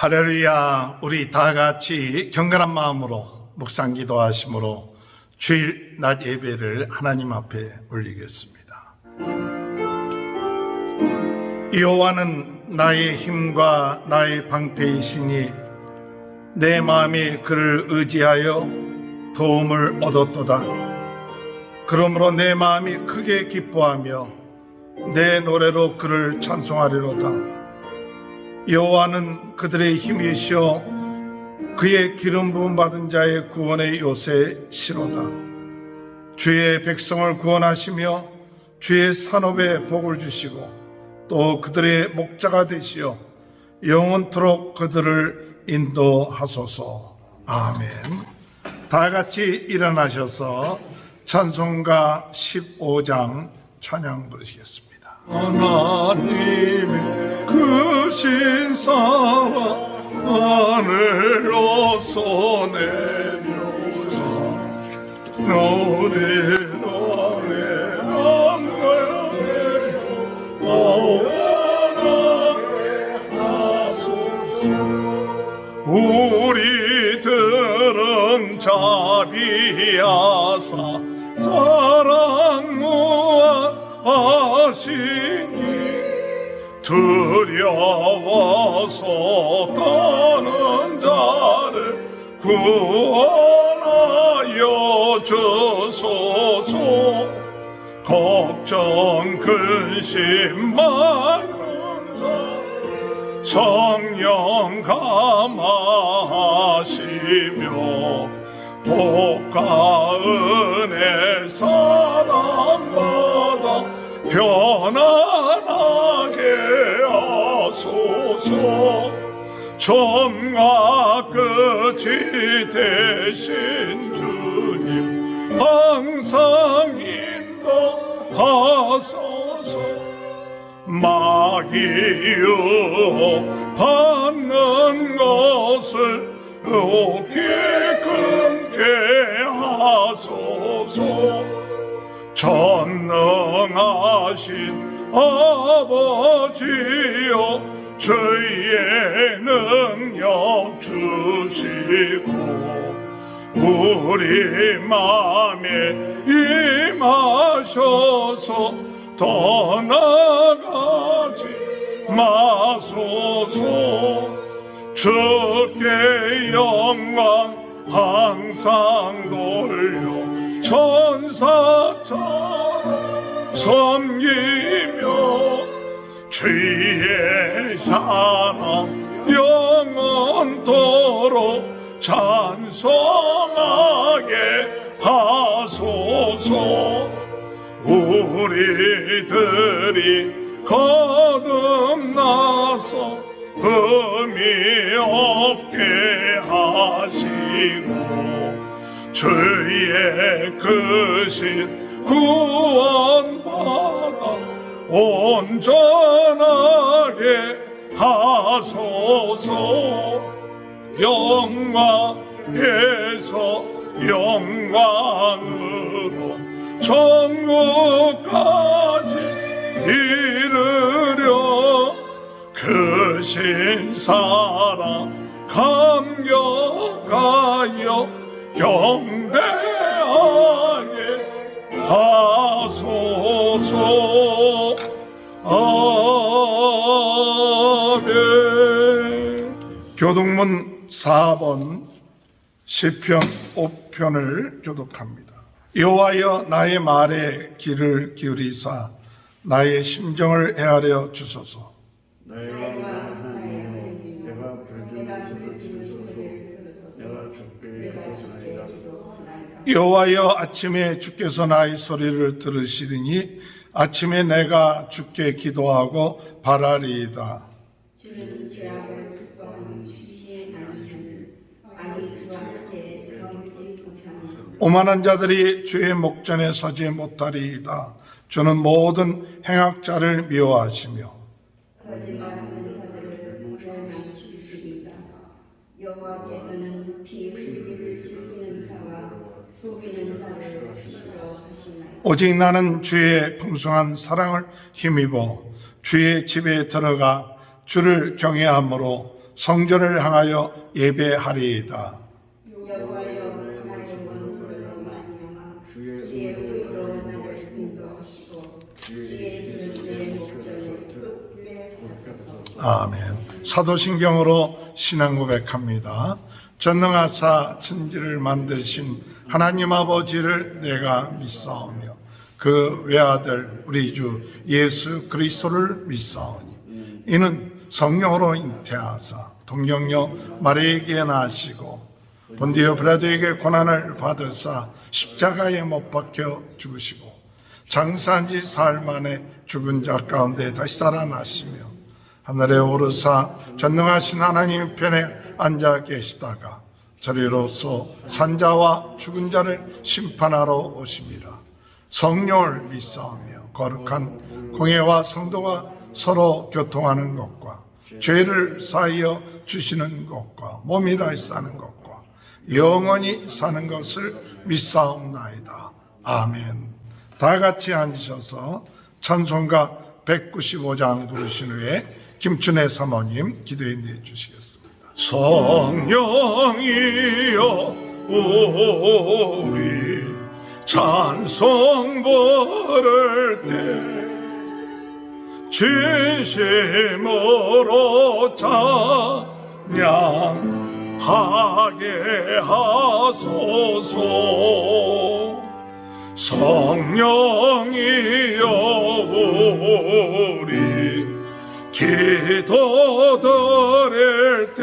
할렐루야. 우리 다 같이 경건한 마음으로 묵상 기도하심으로 주일 낮 예배를 하나님 앞에 올리겠습니다. 여호와는 나의 힘과 나의 방패이시니 내 마음이 그를 의지하여 도움을 얻었도다. 그러므로 내 마음이 크게 기뻐하며 내 노래로 그를 찬송하리로다. 여호와는 그들의 힘이시오 그의 기름 부음 받은 자의 구원의 요새시로다. 주의 백성을 구원하시며 주의 산업에 복을 주시고 또 그들의 목자가 되시어 영원토록 그들을 인도하소서. 아멘. 다 같이 일어나셔서 찬송가 15장 찬양 부르시겠습니다. 하나님의 크신 사랑 하늘로서 내려오사 너네 우리들은 자비하사 사랑 무한하시니 두려워서 떠는 자를 구원하여 주소서. 걱정 근심 많은 자 성령 감화하시며 복과 은혜 사랑받아 편안하게 하소서. 처음과 끝이 되신 주님 항상 인도하소서. 마귀 유혹받는 것을 오게 끊게 하소서. 전능하신 아버지여 주의 능력 주시고 우리 마음에 임하셔서 떠나가지 마소서. 주께 영광 항상 돌려 천사처럼 섬기며 주의 사랑 영원토록 찬송하게 하소서. 우리들이 거듭나서 의미 없게 하시고 주의 크신 구원받아 온전하게 하소서. 영광에서 영광으로 천국까지 이르려 크신 사랑 감격하여 경배하게 하소서. 아멘. 교독문 4번 시편 5편을 교독합니다. 여호와여 나의 말에 귀를 기울이사 나의 심정을 헤아려 주소서. 여호와여 아침에 주께서 나의 소리를 들으시리니 아침에 내가 주께 기도하고 바라리이다. 주는 죄악을 기뻐하는 시시의 당신을 악이 주와 함께 경지 못하니 오만한 자들이 주의 목전에 서지 못하리이다. 주는 모든 행악자를 미워하시며 거짓말하는 자들을 멸망시키시리이다. 여호와께서는 피 흘리기를 즐기는 자와 속이는 자를 싫어하시나이다. 오직 나는 주의 풍성한 사랑을 힘입어 주의 집에 들어가 주를 경외함으로 성전을 향하여 예배하리이다. 여호와여 나의 원수로 말미암아 주의 의로 나를 인도하시고 주의 들은 내 목전을 끝내 하소서. 아멘. 사도신경으로 신앙 고백합니다. 전능하사 천지를 만드신 하나님 아버지를 내가 믿사오며 그 외아들 우리 주 예수 그리스도를 믿사오니 이는 성령으로 잉태하사 동정녀 마리아에게 나시고 본디오 빌라도에게 고난을 받으사 십자가에 못 박혀 죽으시고 장사한 지 사흘 만에 죽은 자 가운데 다시 살아나시며 하늘에 오르사 전능하신 하나님 편에 앉아 계시다가 저리로서 산자와 죽은 자를 심판하러 오심이라. 성령을 믿사오며 거룩한 공회와 성도가 서로 교통하는 것과 죄를 사하여 주시는 것과 몸이 다시 사는 것과 영원히 사는 것을 믿사옵나이다. 아멘. 다 같이 앉으셔서 찬송가 195장 부르신 후에 김춘혜 사모님 기도해 내주시겠습니다. 성령이여 우리 찬송 부를 때 진심으로 찬양하게 하소서. 성령이여 우리 기도 드릴 때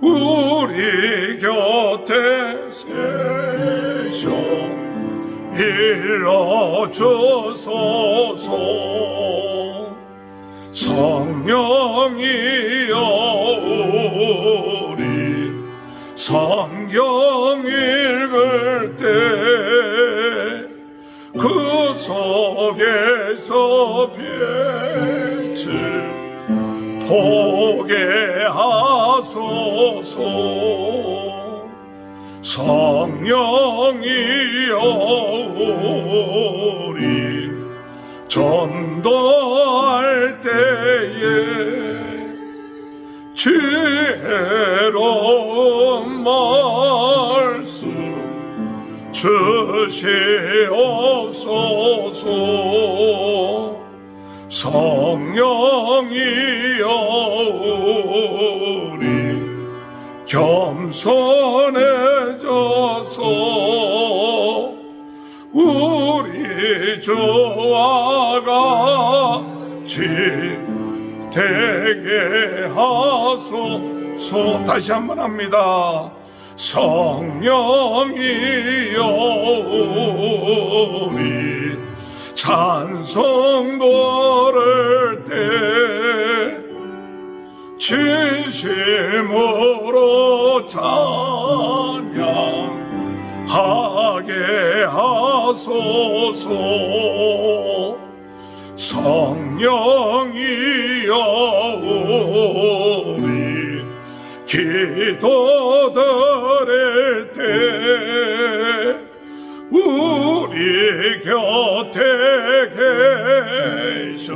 우리 곁에 세셔 일러주소서. 성령이여 우리 성경 읽을 때 그 속에서 빛을 보게 하소서. 성령이여 우리 전도할 때에 지혜로운 말씀 주시옵소서. 성령이여 우리 겸손해져서 우리 주와 같이 되게 하소서. 다시 한번 합니다. 성령이여 우리 찬송 부를 때 진심으로 찬양하게 하소서. 성령이여 우리 기도 드릴 때 우리 곁에 계셔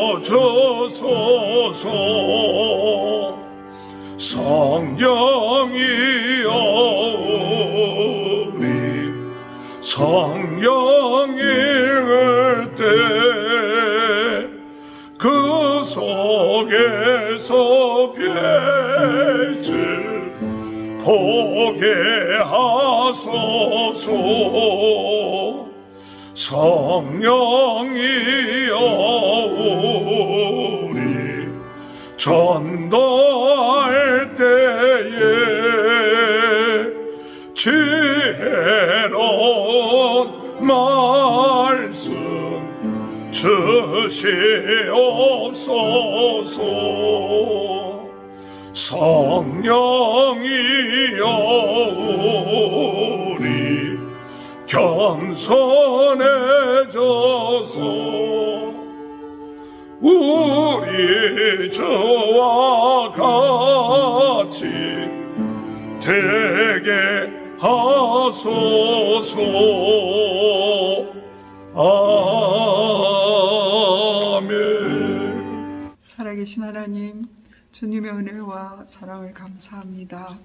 일러주소서. 성령이여 우리 성경 읽을 때 그 속에서 빛을 보게 하소서. 성령이여 우리 전도할 때에 지혜로운 말씀 주시옵소서. 성령이여 우리 겸손해져서 우리 주와 같이 되게 하소서. 아멘. 살아계신 하나님, 주님의 은혜와 사랑을 감사합니다.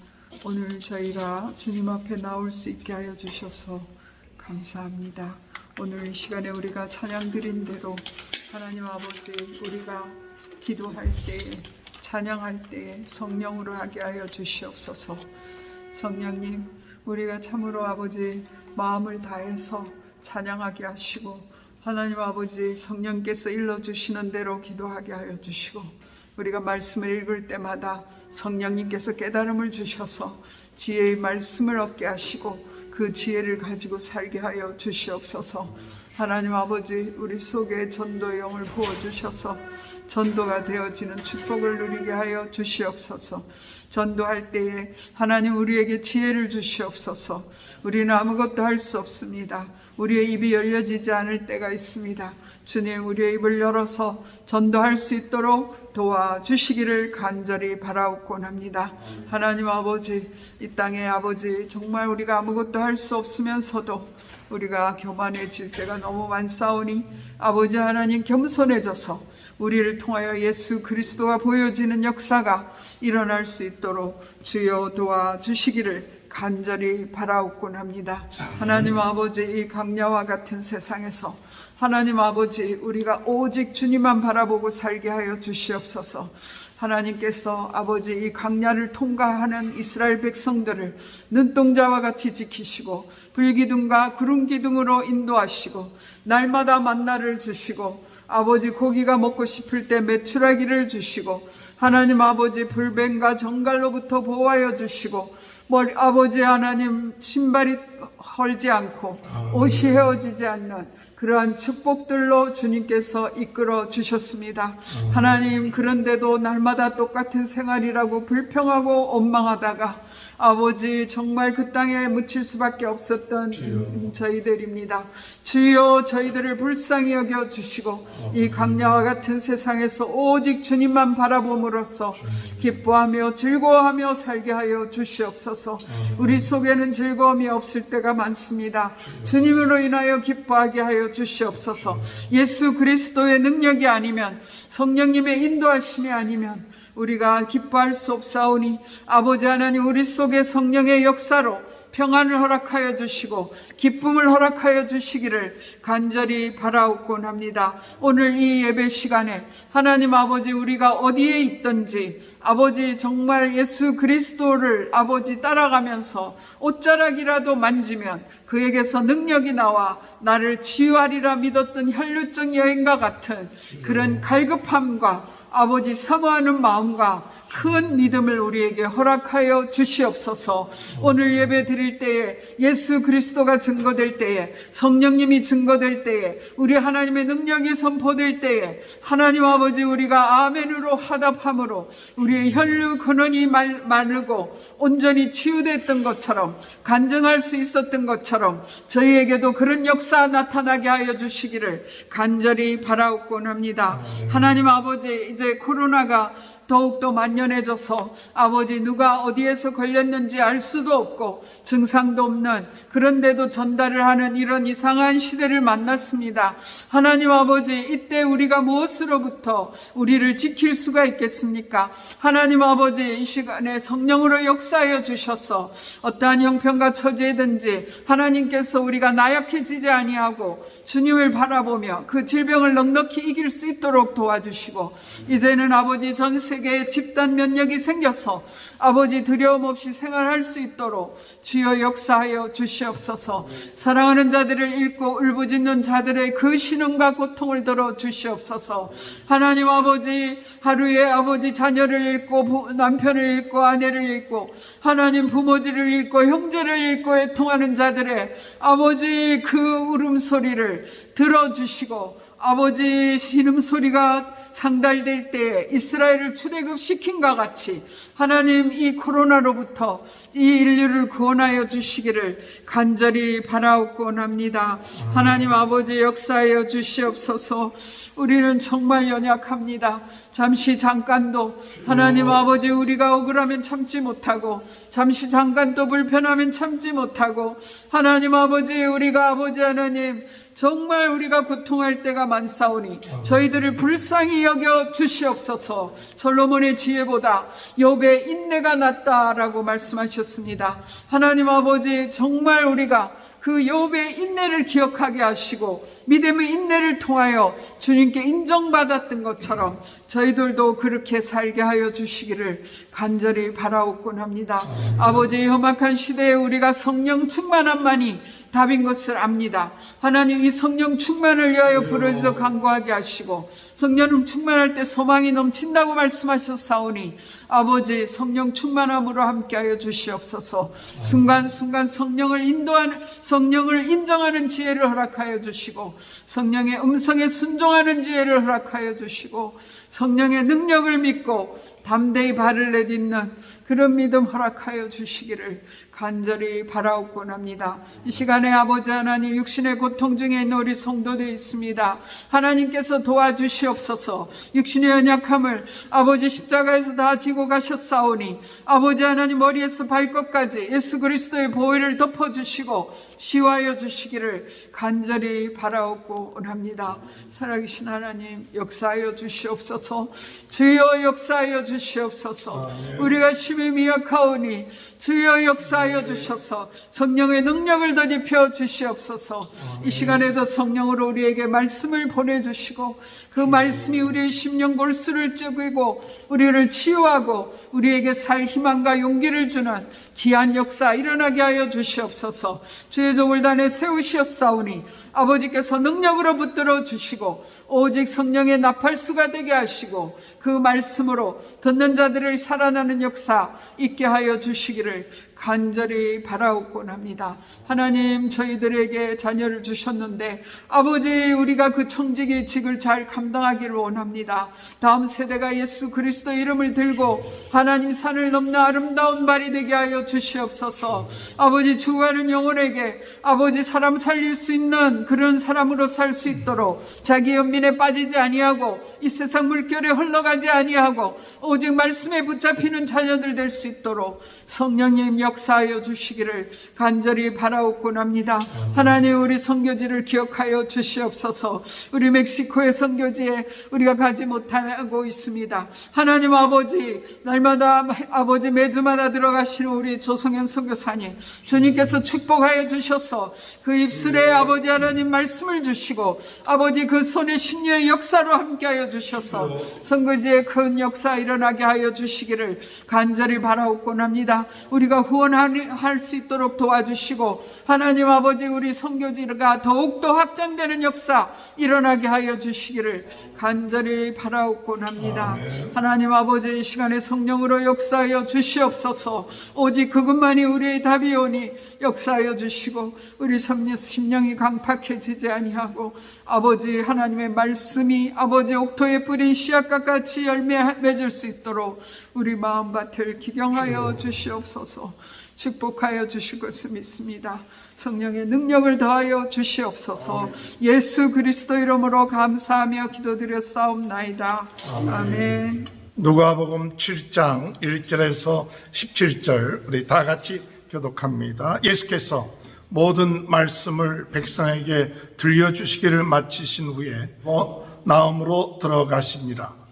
오늘 저희가 주님 앞에 나올 수 있게 하여 주셔서 감사합니다. 오늘 이 시간에 우리가 찬양 드린 대로 하나님 아버지, 우리가 기도할 때에, 찬양할 때에 성령으로 하게 하여 주시옵소서. 성령님, 우리가 참으로 아버지 마음을 다해서 찬양하게 하시고, 하나님 아버지 성령께서 일러주시는 대로 기도하게 하여 주시고, 우리가 말씀을 읽을 때마다 성령님께서 깨달음을 주셔서 지혜의 말씀을 얻게 하시고 그 지혜를 가지고 살게 하여 주시옵소서. 하나님 아버지, 우리 속에 전도의 영을 부어주셔서 전도가 되어지는 축복을 누리게 하여 주시옵소서. 전도할 때에 하나님 우리에게 지혜를 주시옵소서. 우리는 아무것도 할 수 없습니다. 우리의 입이 열려지지 않을 때가 있습니다. 주님, 우리의 입을 열어서 전도할 수 있도록 도와주시기를 간절히 바라옵곤 합니다. 하나님 아버지, 이 땅에 아버지 정말 우리가 아무것도 할 수 없으면서도 우리가 교만해질 때가 너무 많사오니 아버지 하나님 겸손해져서 우리를 통하여 예수 그리스도가 보여지는 역사가 일어날 수 있도록 주여 도와주시기를 간절히 바라옵곤 합니다. 하나님 아버지, 이 강야와 같은 세상에서 하나님 아버지, 우리가 오직 주님만 바라보고 살게 하여 주시옵소서. 하나님께서 아버지 이 강야를 통과하는 이스라엘 백성들을 눈동자와 같이 지키시고 불기둥과 구름기둥으로 인도하시고 날마다 만나를 주시고 아버지 고기가 먹고 싶을 때 메추라기를 주시고 하나님 아버지 불뱀과 정갈로부터 보호하여 주시고 아버지 하나님 신발이 헐지 않고 옷이 헤어지지 않는 그러한 축복들로 주님께서 이끌어 주셨습니다. 하나님, 그런데도 날마다 똑같은 생활이라고 불평하고 원망하다가 아버지 정말 그 땅에 묻힐 수밖에 없었던 저희들입니다. 주여, 저희들을 불쌍히 여겨 주시고 이 강야와 같은 세상에서 오직 주님만 바라봄으로써 기뻐하며 즐거워하며 살게 하여 주시옵소서. 우리 속에는 즐거움이 없을 때가 많습니다. 주님으로 인하여 기뻐하게 하여 주시옵소서. 예수 그리스도의 능력이 아니면, 성령님의 인도하심이 아니면 우리가 기뻐할 수 없사오니 아버지 하나님, 우리 속에 성령의 역사로 평안을 허락하여 주시고 기쁨을 허락하여 주시기를 간절히 바라옵곤 합니다. 오늘 이 예배 시간에 하나님 아버지, 우리가 어디에 있든지 아버지 정말 예수 그리스도를 아버지 따라가면서 옷자락이라도 만지면 그에게서 능력이 나와 나를 치유하리라 믿었던 혈루증 여인과 같은 그런 갈급함과 아버지 사모하는 마음과 큰 믿음을 우리에게 허락하여 주시옵소서. 오늘 예배 드릴 때에 예수 그리스도가 증거될 때에, 성령님이 증거될 때에, 우리 하나님의 능력이 선포될 때에 하나님 아버지, 우리가 아멘으로 화답함으로 우리의 혈류 근원이 마르고 온전히 치유됐던 것처럼, 간증할 수 있었던 것처럼 저희에게도 그런 역사 나타나게 하여 주시기를 간절히 바라옵곤 합니다. 하나님 아버지, 이제 코로나가 더욱더 만연해져서 아버지 누가 어디에서 걸렸는지 알 수도 없고 증상도 없는, 그런데도 전달을 하는 이런 이상한 시대를 만났습니다. 하나님 아버지, 이때 우리가 무엇으로부터 우리를 지킬 수가 있겠습니까? 하나님 아버지, 이 시간에 성령으로 역사하여 주셔서 어떠한 형편과 처지든지 하나님께서 우리가 나약해지지 아니하고 주님을 바라보며 그 질병을 넉넉히 이길 수 있도록 도와주시고, 이제는 아버지 전 세계에 집단 면역이 생겨서 아버지 두려움 없이 생활할 수 있도록 주여 역사하여 주시옵소서. 사랑하는 자들을 잃고 울부짖는 자들의 그 신음과 고통을 들어 주시옵소서. 하나님 아버지, 하루에 아버지 자녀를 잃고 남편을 잃고 아내를 잃고 하나님 부모지를 잃고 형제를 잃고 애통하는 자들의 아버지 그 울음소리를 들어주시고, 아버지 신음소리가 상달될 때 이스라엘을 출애굽시킨과 같이 하나님 이 코로나로부터 이 인류를 구원하여 주시기를 간절히 바라옵곤 합니다. 하나님 아버지, 역사하여 주시옵소서. 우리는 정말 연약합니다. 잠시 잠깐도 하나님 아버지, 우리가 억울하면 참지 못하고 잠시 잠깐도 불편하면 참지 못하고 하나님 아버지, 우리가 아버지 하나님 정말 우리가 고통할 때가 많사오니 저희들을 불쌍히 여겨 주시옵소서. 솔로몬의 지혜보다 욥의 인내가 낫다라고 말씀하셨습니다. 하나님 아버지, 정말 우리가 그 욥의 인내를 기억하게 하시고 믿음의 인내를 통하여 주님께 인정받았던 것처럼 저희들도 그렇게 살게 하여 주시기를 간절히 바라옵곤 합니다. 아버지, 험악한 시대에 우리가 성령 충만함만이 답인 것을 압니다. 하나님, 이 성령 충만을 위하여 부르짖어 간구하게 하시고 성령 충만할 때 소망이 넘친다고 말씀하셨사오니 아버지, 성령 충만함으로 함께하여 주시옵소서. 순간순간 성령을 인도하는, 성령을 인정하는 지혜를 허락하여 주시고 성령의 음성에 순종하는 지혜를 허락하여 주시고 성령의 능력을 믿고 담대히 발을 내딛는 그런 믿음 허락하여 주시기를 간절히 바라옵곤 합니다. 이 시간에 아버지 하나님, 육신의 고통 중에 있는 우리 성도들이 있습니다. 하나님께서 도와주시옵소서. 육신의 연약함을 아버지 십자가에서 다 지고 가셨사오니 아버지 하나님, 머리에서 발끝까지 예수 그리스도의 보혈을 덮어주시고 치유하여 주시기를 간절히 바라옵곤 합니다. 살아계신 하나님, 역사하여 주시옵소서. 주여 역사하여 주시옵소서. 우리가 심히 미약하오니 주여 역사하여 주셔서 성령의 능력을 덧입혀 주시옵소서. 이 시간에도 성령으로 우리에게 말씀을 보내주시고 그 말씀이 우리의 심령 골수를 찌고 우리를 치유하고 우리에게 살 희망과 용기를 주는 귀한 역사 일어나게 하여 주시옵소서. 주의 종을 단에 세우시었사오니 아버지께서 능력으로 붙들어 주시고 오직 성령의 나팔수가 되게 하시고 그 말씀으로 듣는 자들을 살아나는 역사 있게 하여 주시기를 간절히 바라옵곤 합니다. 하나님, 저희들에게 자녀를 주셨는데 아버지, 우리가 그 청지기의 직을 잘 감당하기를 원합니다. 다음 세대가 예수 그리스도 이름을 들고 하나님 산을 넘는 아름다운 발이 되게 하여 주시옵소서. 아버지, 죽어가는 영혼에게 아버지 사람 살릴 수 있는 그런 사람으로 살 수 있도록 자기 연민에 빠지지 아니하고 이 세상 물결에 흘러가지 아니하고 오직 말씀에 붙잡히는 자녀들 될 수 있도록 성령님 역사하여 주시기를 간절히 바라옵곤 합니다. 하나님, 우리 선교지를 기억하여 주시옵소서. 우리 멕시코의 선교지에 우리가 가지 못하고 있습니다. 하나님 아버지, 날마다 아버지 매주마다 들어가시는 우리 조성현 선교사님, 주님께서 축복하여 주셔서 그 입술에 아버지 하나님 말씀을 주시고 아버지 그 손에 신유의 역사로 함께하여 주셔서 선교지에 큰 역사 일어나게 하여 주시기를 간절히 바라옵곤 합니다. 우리가 후원할 수 있도록 도와주시고 하나님 아버지, 우리 선교지가 더욱더 확장되는 역사 일어나게 하여 주시기를 간절히 바라옵곤 합니다. 하나님 아버지, 이 시간에 성령으로 역사하여 주시옵소서. 오직 그것만이 우리의 답이오니 역사하여 주시고 우리 심령이 강팍해지지 아니하고 아버지 하나님의 말씀이 아버지 옥토에 뿌린 씨앗과 같이 열매 맺을 수 있도록 우리 마음밭을 기경하여 주시옵소서. 축복하여 주실 것을 믿습니다. 성령의 능력을 더하여 주시옵소서. 예수 그리스도 이름으로 감사하며 기도드렸사옵나이다. 아멘. 누가복음 7장 1절에서 17절 우리 다 같이 교독합니다. 예수께서 모든 말씀을 백성에게 들려주시기를 마치신 후에 나음으로 들어가시니라.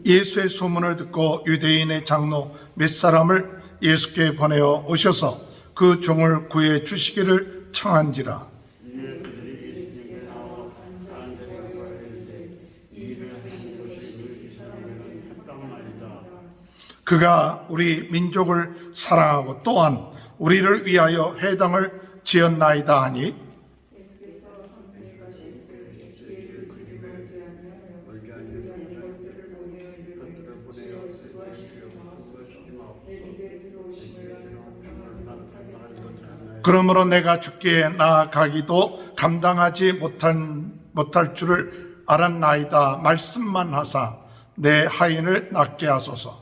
예수의 소문을 듣고 유대인의 장로 몇 사람을 예수께 보내어 오셔서 그 종을 구해 주시기를 청한지라. 그가 우리 민족을 사랑하고 또한 우리를 위하여 회당을 지었나이다 하니 그러므로 내가 주께 나아가기도 감당하지 못할 줄을 알았나이다. 말씀만 하사 내 하인을 낫게 하소서.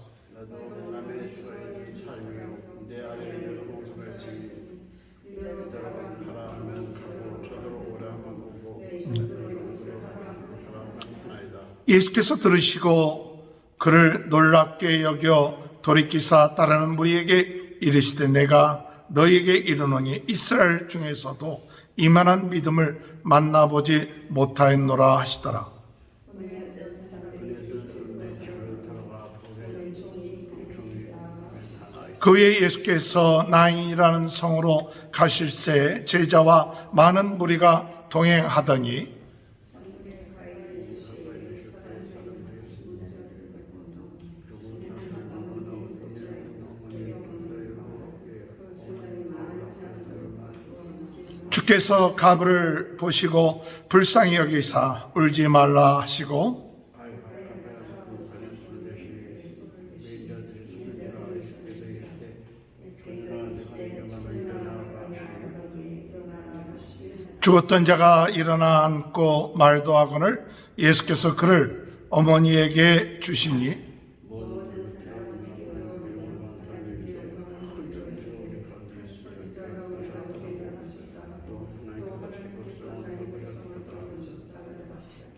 예수께서 들으시고 그를 놀랍게 여겨 돌이키사 따르는 무리에게 이르시되 내가 너에게 이르노니 이스라엘 중에서도 이만한 믿음을 만나보지 못하였노라 하시더라. 그 후에 예수께서 나인이라는 성으로 가실새 제자와 많은 무리가 동행하더니 주께서 가브를 보시고 불쌍히 여기사 울지 말라 하시고 죽었던 자가 일어나 앉고 말도 하거늘 예수께서 그를 어머니에게 주시니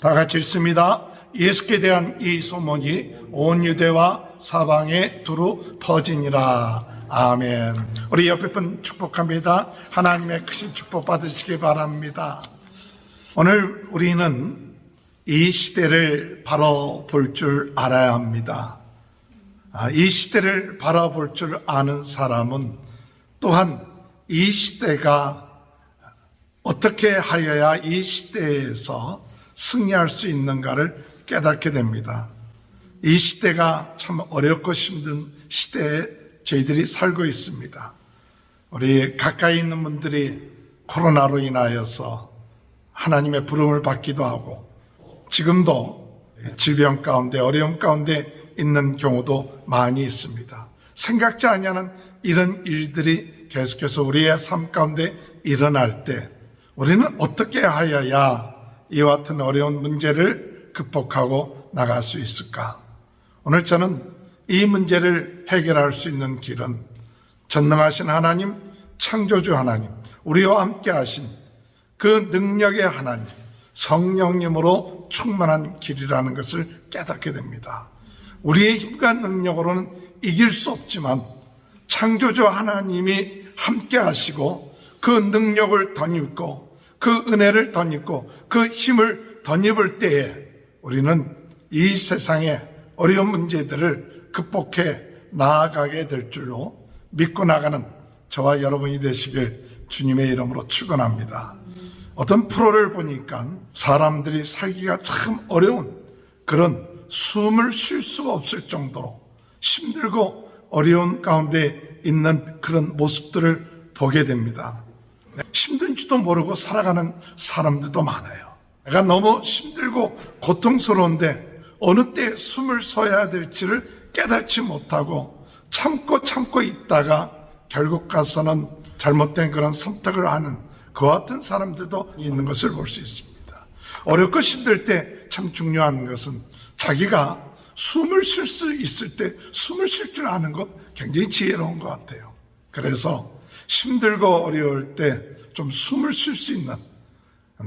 다 같이 읽습니다. 예수께 대한 이 소문이 온 유대와 사방에 두루 퍼지니라. 아멘. 우리 옆에 분 축복합니다. 하나님의 크신 축복 받으시기 바랍니다. 오늘 우리는 이 시대를 바라볼 줄 알아야 합니다. 이 시대를 바라볼 줄 아는 사람은 또한 이 시대가 어떻게 하여야 이 시대에서 승리할 수 있는가를 깨닫게 됩니다. 이 시대가 참 어렵고 힘든 시대에 저희들이 살고 있습니다. 우리 가까이 있는 분들이 코로나로 인하여서 하나님의 부름을 받기도 하고 지금도 질병 가운데 어려움 가운데 있는 경우도 많이 있습니다. 생각지 아니하는 이런 일들이 계속해서 우리의 삶 가운데 일어날 때 우리는 어떻게 하여야 이와 같은 어려운 문제를 극복하고 나갈 수 있을까? 오늘 저는 이 문제를 해결할 수 있는 길은 전능하신 하나님, 창조주 하나님, 우리와 함께 하신 그 능력의 하나님, 성령님으로 충만한 길이라는 것을 깨닫게 됩니다. 우리의 힘과 능력으로는 이길 수 없지만 창조주 하나님이 함께 하시고 그 능력을 덧입고 그 은혜를 덧입고 그 힘을 덧입을 때에 우리는 이 세상의 어려운 문제들을 극복해 나아가게 될 줄로 믿고 나가는 저와 여러분이 되시길 주님의 이름으로 축원합니다. 어떤 프로를 보니까 사람들이 살기가 참 어려운 그런 숨을 쉴 수가 없을 정도로 힘들고 어려운 가운데 있는 그런 모습들을 보게 됩니다. 힘든지도 모르고 살아가는 사람들도 많아요. 내가 너무 힘들고 고통스러운데 어느 때 숨을 쉬어야 될지를 깨닫지 못하고 참고 있다가 결국 가서는 잘못된 그런 선택을 하는 그와 같은 사람들도 있는 것을 볼 수 있습니다. 어렵고 힘들 때 참 중요한 것은 자기가 숨을 쉴 수 있을 때 숨을 쉴 줄 아는 것 굉장히 지혜로운 것 같아요. 그래서 힘들고 어려울 때 좀 숨을 쉴 수 있는,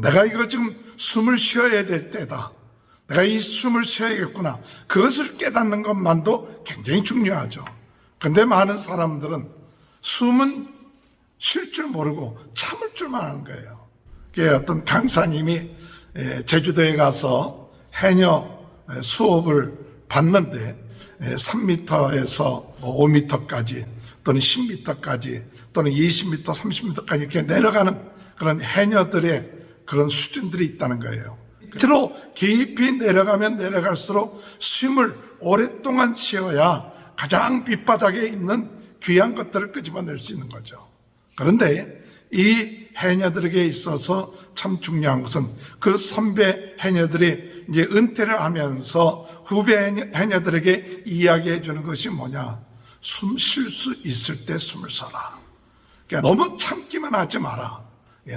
내가 이거 지금 숨을 쉬어야 될 때다, 내가 이 숨을 쉬어야겠구나, 그것을 깨닫는 것만도 굉장히 중요하죠. 그런데 많은 사람들은 숨은 쉴 줄 모르고 참을 줄만 아는 거예요. 그게 어떤 강사님이 제주도에 가서 해녀 수업을 받는데 3m에서 5m까지 또는 10m까지 또는 20m, 30m까지 이렇게 내려가는 그런 해녀들의 그런 수준들이 있다는 거예요. 밑으로 깊이 내려가면 내려갈수록 숨을 오랫동안 쉬어야 가장 밑바닥에 있는 귀한 것들을 끄집어낼 수 있는 거죠. 그런데 이 해녀들에게 있어서 참 중요한 것은 그 선배 해녀들이 이제 은퇴를 하면서 후배 해녀들에게 이야기해 주는 것이 뭐냐? 숨 쉴 수 있을 때 숨을 쉬어라. 그러니까 너무 참기만 하지 마라.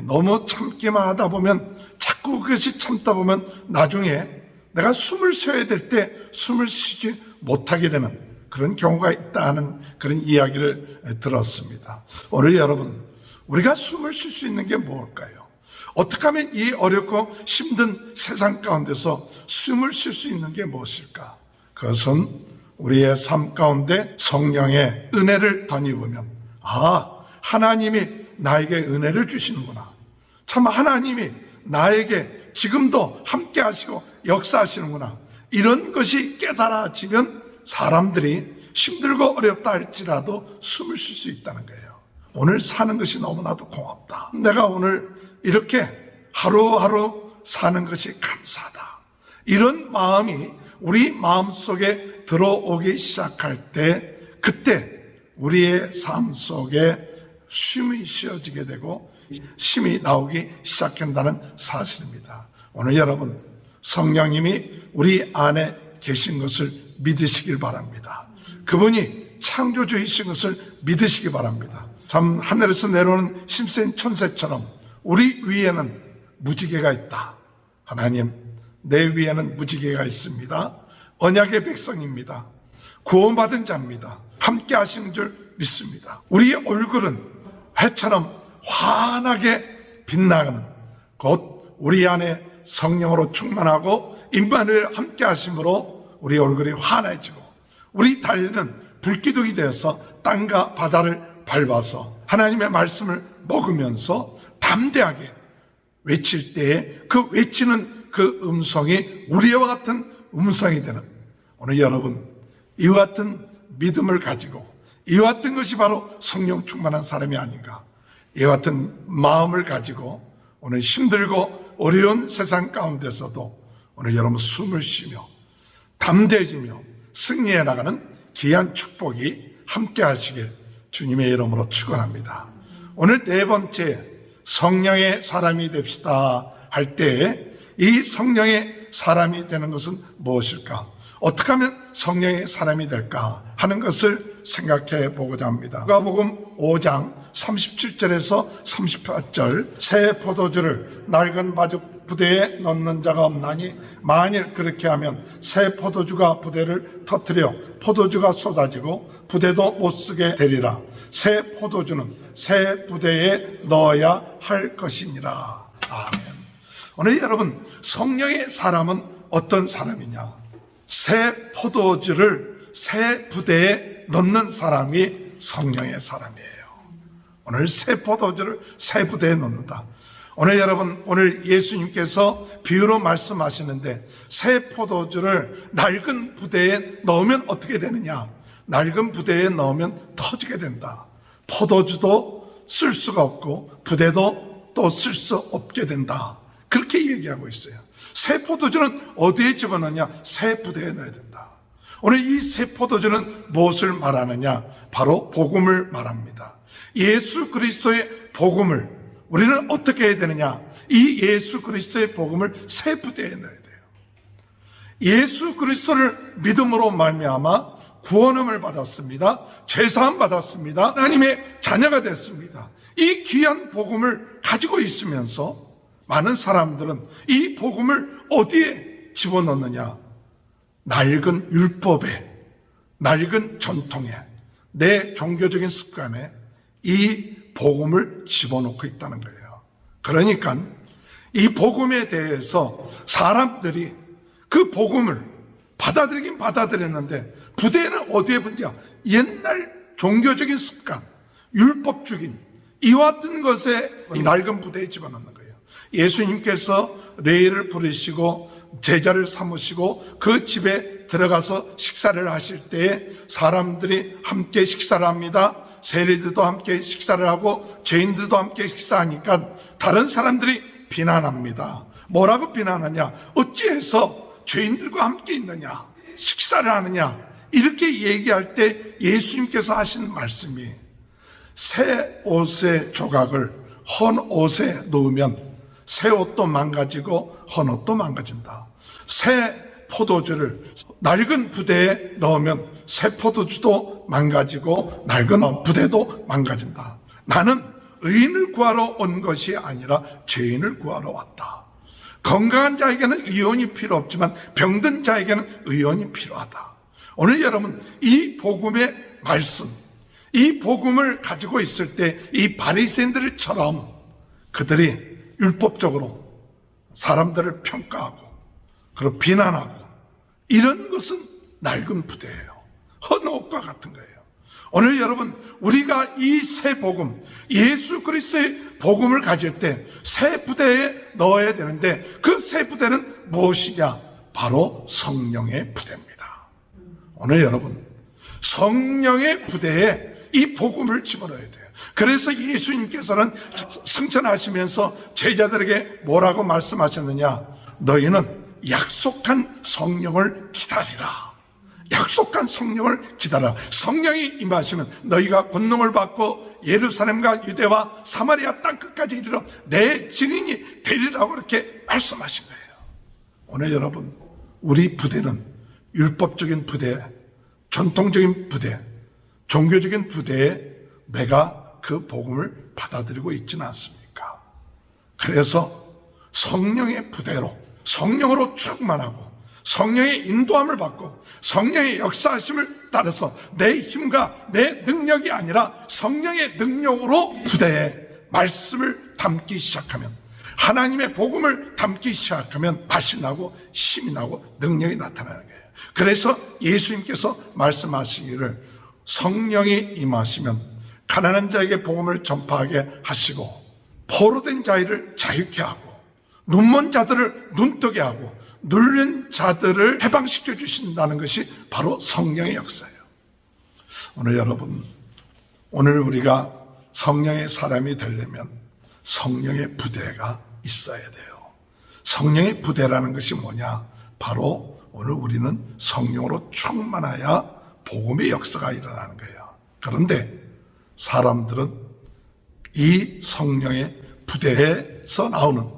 너무 참기만 하다 보면 자꾸 그것이 참다 보면 나중에 내가 숨을 쉬어야 될 때 숨을 쉬지 못하게 되는 그런 경우가 있다는 그런 이야기를 들었습니다. 오늘 여러분, 우리가 숨을 쉴 수 있는 게 뭘까요? 어떻게 하면 이 어렵고 힘든 세상 가운데서 숨을 쉴 수 있는 게 무엇일까? 그것은 우리의 삶 가운데 성령의 은혜를 덧입으면, 하나님이 나에게 은혜를 주시는구나. 참 하나님이 나에게 지금도 함께 하시고 역사하시는구나. 이런 것이 깨달아지면 사람들이 힘들고 어렵다 할지라도 숨을 쉴 수 있다는 거예요. 오늘 사는 것이 너무나도 고맙다. 내가 오늘 이렇게 하루하루 사는 것이 감사하다. 이런 마음이 우리 마음속에 들어오기 시작할 때, 그때 우리의 삶 속에 쉼이 쉬어지게 되고 힘이 나오기 시작한다는 사실입니다. 오늘 여러분, 성령님이 우리 안에 계신 것을 믿으시길 바랍니다. 그분이 창조주이신 것을 믿으시기 바랍니다. 참 하늘에서 내려오는 힘센 천사처럼 우리 위에는 무지개가 있다. 하나님, 내 위에는 무지개가 있습니다. 언약의 백성입니다. 구원받은 자입니다. 함께 하시는 줄 믿습니다. 우리의 얼굴은 해처럼 환하게 빛나는, 곧 우리 안에 성령으로 충만하고 임마누엘 함께 하심으로 우리 얼굴이 환해지고, 우리 다리는 불기둥이 되어서 땅과 바다를 밟아서 하나님의 말씀을 먹으면서 담대하게 외칠 때에 그 외치는 그 음성이 우리와 같은 음성이 되는, 오늘 여러분 이와 같은 믿음을 가지고 이와 같은 것이 바로 성령 충만한 사람이 아닌가, 이와 같은 마음을 가지고 오늘 힘들고 어려운 세상 가운데서도 오늘 여러분 숨을 쉬며 담대해지며 승리해 나가는 귀한 축복이 함께 하시길 주님의 이름으로 축원합니다. 오늘 네 번째, 성령의 사람이 됩시다 할 때 이 성령의 사람이 되는 것은 무엇일까? 어떻게 하면 성령의 사람이 될까 하는 것을 생각해 보고자 합니다. 누가복음 5장 37절에서 38절, 새 포도주를 낡은 바죽 부대에 넣는 자가 없나니 만일 그렇게 하면 새 포도주가 부대를 터뜨려 포도주가 쏟아지고 부대도 못 쓰게 되리라. 새 포도주는 새 부대에 넣어야 할 것이니라. 아멘. 오늘 여러분, 성령의 사람은 어떤 사람이냐? 새 포도주를 새 부대에 넣는 사람이 성령의 사람이에요. 오늘 새 포도주를 새 부대에 넣는다. 오늘 여러분, 오늘 예수님께서 비유로 말씀하시는데 새 포도주를 낡은 부대에 넣으면 어떻게 되느냐? 낡은 부대에 넣으면 터지게 된다. 포도주도 쓸 수가 없고 부대도 또 쓸 수 없게 된다. 그렇게 얘기하고 있어요. 새 포도주는 어디에 집어넣냐? 새 부대에 넣어야 된다. 오늘 이 새 포도주는 무엇을 말하느냐? 바로 복음을 말합니다. 예수 그리스도의 복음을 우리는 어떻게 해야 되느냐? 이 예수 그리스도의 복음을 새 부대에 넣어야 돼요. 예수 그리스도를 믿음으로 말미암아 구원함을 받았습니다. 죄사함 받았습니다. 하나님의 자녀가 됐습니다. 이 귀한 복음을 가지고 있으면서 많은 사람들은 이 복음을 어디에 집어넣느냐? 낡은 율법에, 낡은 전통에, 내 종교적인 습관에 이 복음을 집어넣고 있다는 거예요. 그러니까 이 복음에 대해서 사람들이 그 복음을 받아들이긴 받아들였는데 부대는 어디에 붙냐? 옛날 종교적인 습관, 율법적인 이와 같은 것에 이 낡은 부대에 집어넣는 거예요. 예수님께서 레위를 부르시고 제자를 삼으시고 그 집에 들어가서 식사를 하실 때에 사람들이 함께 식사를 합니다. 세리들도 함께 식사를 하고 죄인들도 함께 식사하니까 다른 사람들이 비난합니다. 뭐라고 비난하냐? 어찌해서 죄인들과 함께 있느냐? 식사를 하느냐? 이렇게 얘기할 때 예수님께서 하신 말씀이, 새 옷의 조각을 헌 옷에 넣으면 새 옷도 망가지고 헌 옷도 망가진다. 새 포도주를 낡은 부대에 넣으면 새 포도주도 망가지고 낡은 부대도 망가진다. 나는 의인을 구하러 온 것이 아니라 죄인을 구하러 왔다. 건강한 자에게는 의원이 필요 없지만 병든 자에게는 의원이 필요하다. 오늘 여러분, 이 복음의 말씀, 이 복음을 가지고 있을 때 이 바리새인들처럼 그들이 율법적으로 사람들을 평가하고 그리고 비난하고 이런 것은 낡은 부대예요. 헌 옷과 같은 거예요. 오늘 여러분, 우리가 이 새 복음, 예수 그리스도의 복음을 가질 때 새 부대에 넣어야 되는데, 그 새 부대는 무엇이냐? 바로 성령의 부대입니다. 오늘 여러분, 성령의 부대에 이 복음을 집어넣어야 돼요. 그래서 예수님께서는 승천하시면서 제자들에게 뭐라고 말씀하셨느냐? 너희는 약속한 성령을 기다리라. 약속한 성령을 기다려. 성령이 임하시면 너희가 권능을 받고 예루살렘과 유대와 사마리아 땅 끝까지 이르러 내 증인이 되리라고 그렇게 말씀하신 거예요. 오늘 여러분, 우리 부대는 율법적인 부대, 전통적인 부대, 종교적인 부대에 내가 그 복음을 받아들이고 있지는 않습니까? 그래서 성령의 부대로, 성령으로 충만하고 성령의 인도함을 받고 성령의 역사하심을 따라서 내 힘과 내 능력이 아니라 성령의 능력으로 부대에 말씀을 담기 시작하면, 하나님의 복음을 담기 시작하면 맛이 나고 힘이 나고 능력이 나타나는 거예요. 그래서 예수님께서 말씀하시기를 성령이 임하시면 가난한 자에게 복음을 전파하게 하시고 포로된 자를 자유케 하고 눈먼 자들을 눈뜨게 하고 눌린 자들을 해방시켜 주신다는 것이 바로 성령의 역사예요. 오늘 여러분, 오늘 우리가 성령의 사람이 되려면 성령의 부대가 있어야 돼요. 성령의 부대라는 것이 뭐냐? 바로 오늘 우리는 성령으로 충만하여 복음의 역사가 일어나는 거예요. 그런데 사람들은 이 성령의 부대에서 나오는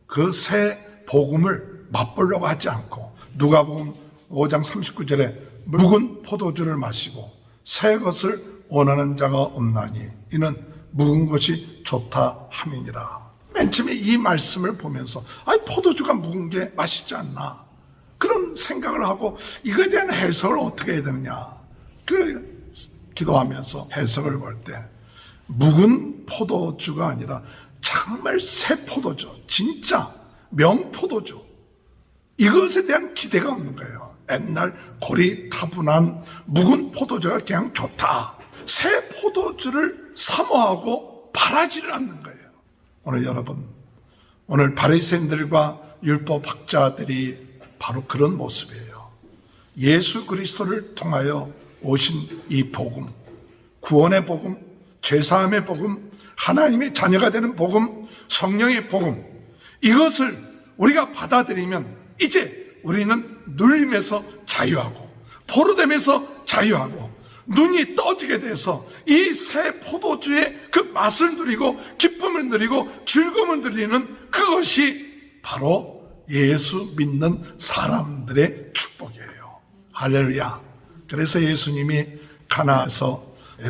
그 새 복음을 맛보려고 하지 않고, 누가복음 5장 39절에 묵은 포도주를 마시고 새 것을 원하는 자가 없나니 이는 묵은 것이 좋다 함이니라. 맨 처음에 이 말씀을 보면서 포도주가 묵은 게 맛있지 않나, 그런 생각을 하고 이거에 대한 해석을 어떻게 해야 되느냐, 그래 기도하면서 해석을 볼 때 묵은 포도주가 아니라 정말 새 포도주, 진짜 명포도주, 이것에 대한 기대가 없는 거예요. 옛날 고리타분한 묵은 포도주가 그냥 좋다, 새 포도주를 사모하고 바라지를 않는 거예요. 오늘 여러분, 오늘 바리새인들과 율법학자들이 바로 그런 모습이에요. 예수 그리스도를 통하여 오신 이 복음, 구원의 복음, 죄사함의 복음, 하나님의 자녀가 되는 복음, 성령의 복음, 이것을 우리가 받아들이면 이제 우리는 눌림에서 자유하고 포로됨에서 자유하고 눈이 떠지게 돼서 이 새 포도주의 그 맛을 누리고 기쁨을 누리고 즐거움을 누리는 그것이 바로 예수 믿는 사람들의 축복이에요. 할렐루야. 그래서 예수님이 가나에서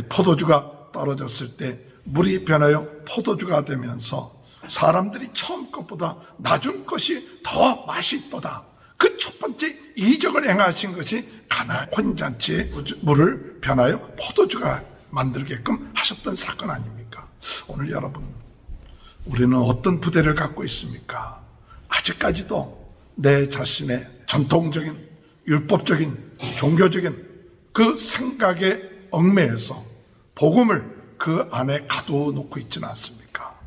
포도주가 떨어졌을 때 물이 변하여 포도주가 되면서 사람들이 처음 것보다 낮은 것이 더 맛있도다, 그 첫 번째 이적을 행하신 것이 가나 혼잔치의 물을 변하여 포도주가 만들게끔 하셨던 사건 아닙니까? 오늘 여러분, 우리는 어떤 부대를 갖고 있습니까? 아직까지도 내 자신의 전통적인 율법적인 종교적인 그 생각에 얽매여서 복음을 그 안에 가둬놓고 있지는 않습니까?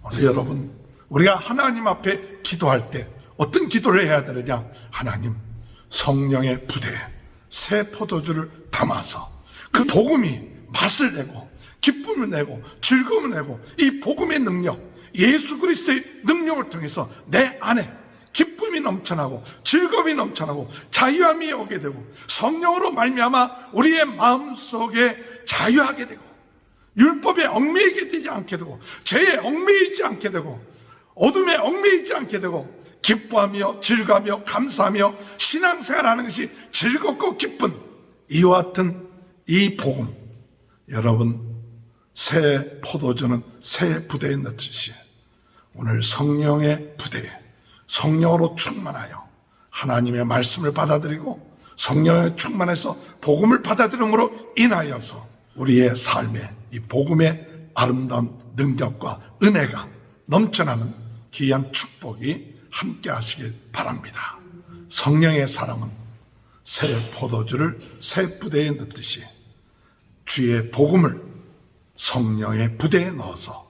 오늘 여러분, 우리가 하나님 앞에 기도할 때 어떤 기도를 해야 되느냐? 하나님, 성령의 부대에 새 포도주를 담아서 그 복음이 맛을 내고 기쁨을 내고 즐거움을 내고 이 복음의 능력, 예수 그리스도의 능력을 통해서 내 안에 기쁨이 넘쳐나고 즐거움이 넘쳐나고 자유함이 오게 되고 성령으로 말미암아 우리의 마음속에 자유하게 되고 율법에 얽매이게 되지 않게 되고 죄에 얽매이지 않게 되고 어둠에 얽매이지 않게 되고 기뻐하며 즐거워하며 감사하며 신앙생활하는 것이 즐겁고 기쁜 이와 같은 이 복음, 여러분, 새 포도주는 새 부대에 넣듯이 오늘 성령의 부대에 성령으로 충만하여 하나님의 말씀을 받아들이고 성령에 충만해서 복음을 받아들임으로 인하여서 우리의 삶에 이 복음의 아름다운 능력과 은혜가 넘쳐나는 귀한 축복이 함께 하시길 바랍니다. 성령의 사람은 새 포도주를 새 부대에 넣듯이 주의 복음을 성령의 부대에 넣어서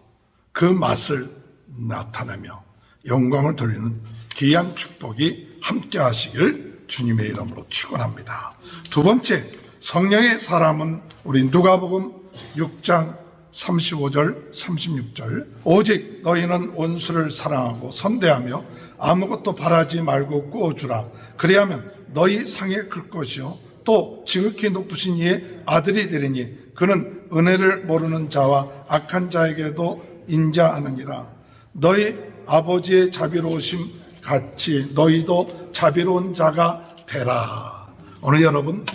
그 맛을 나타내며 영광을 돌리는 귀한 축복이 함께 하시길 주님의 이름으로 축원합니다. 두 번째, 성령의 사람은 우리 누가복음 6장 35절 36절 오직 너희는 원수를 사랑하고 선대하며 아무것도 바라지 말고 꾸어주라. 그리하면 너희 상에 클 것이요 또 지극히 높으신 이의 아들이 되리니 그는 은혜를 모르는 자와 악한 자에게도 인자하느니라. 너희 아버지의 자비로우심 같이 너희도 자비로운 자가 되라. 오늘 여러분,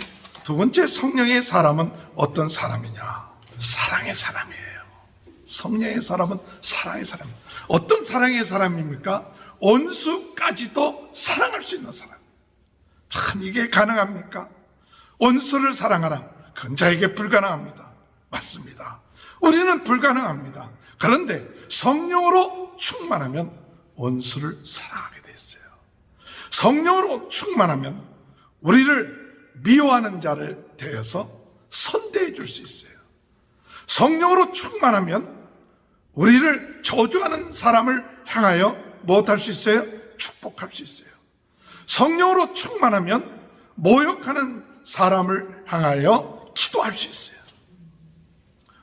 두 번째 성령의 사람은 어떤 사람이냐? 사랑의 사람이에요. 성령의 사람은 사랑의 사람. 어떤 사랑의 사람입니까? 원수까지도 사랑할 수 있는 사람. 참 이게 가능합니까? 원수를 사랑하라. 그건 자에게 불가능합니다. 맞습니다. 우리는 불가능합니다. 그런데 성령으로 충만하면 원수를 사랑하게 돼 있어요. 성령으로 충만하면 우리를 미워하는 자를 대해서 선대해 줄 수 있어요. 성령으로 충만하면 우리를 저주하는 사람을 향하여 무엇할 수 있어요? 축복할 수 있어요. 성령으로 충만하면 모욕하는 사람을 향하여 기도할 수 있어요.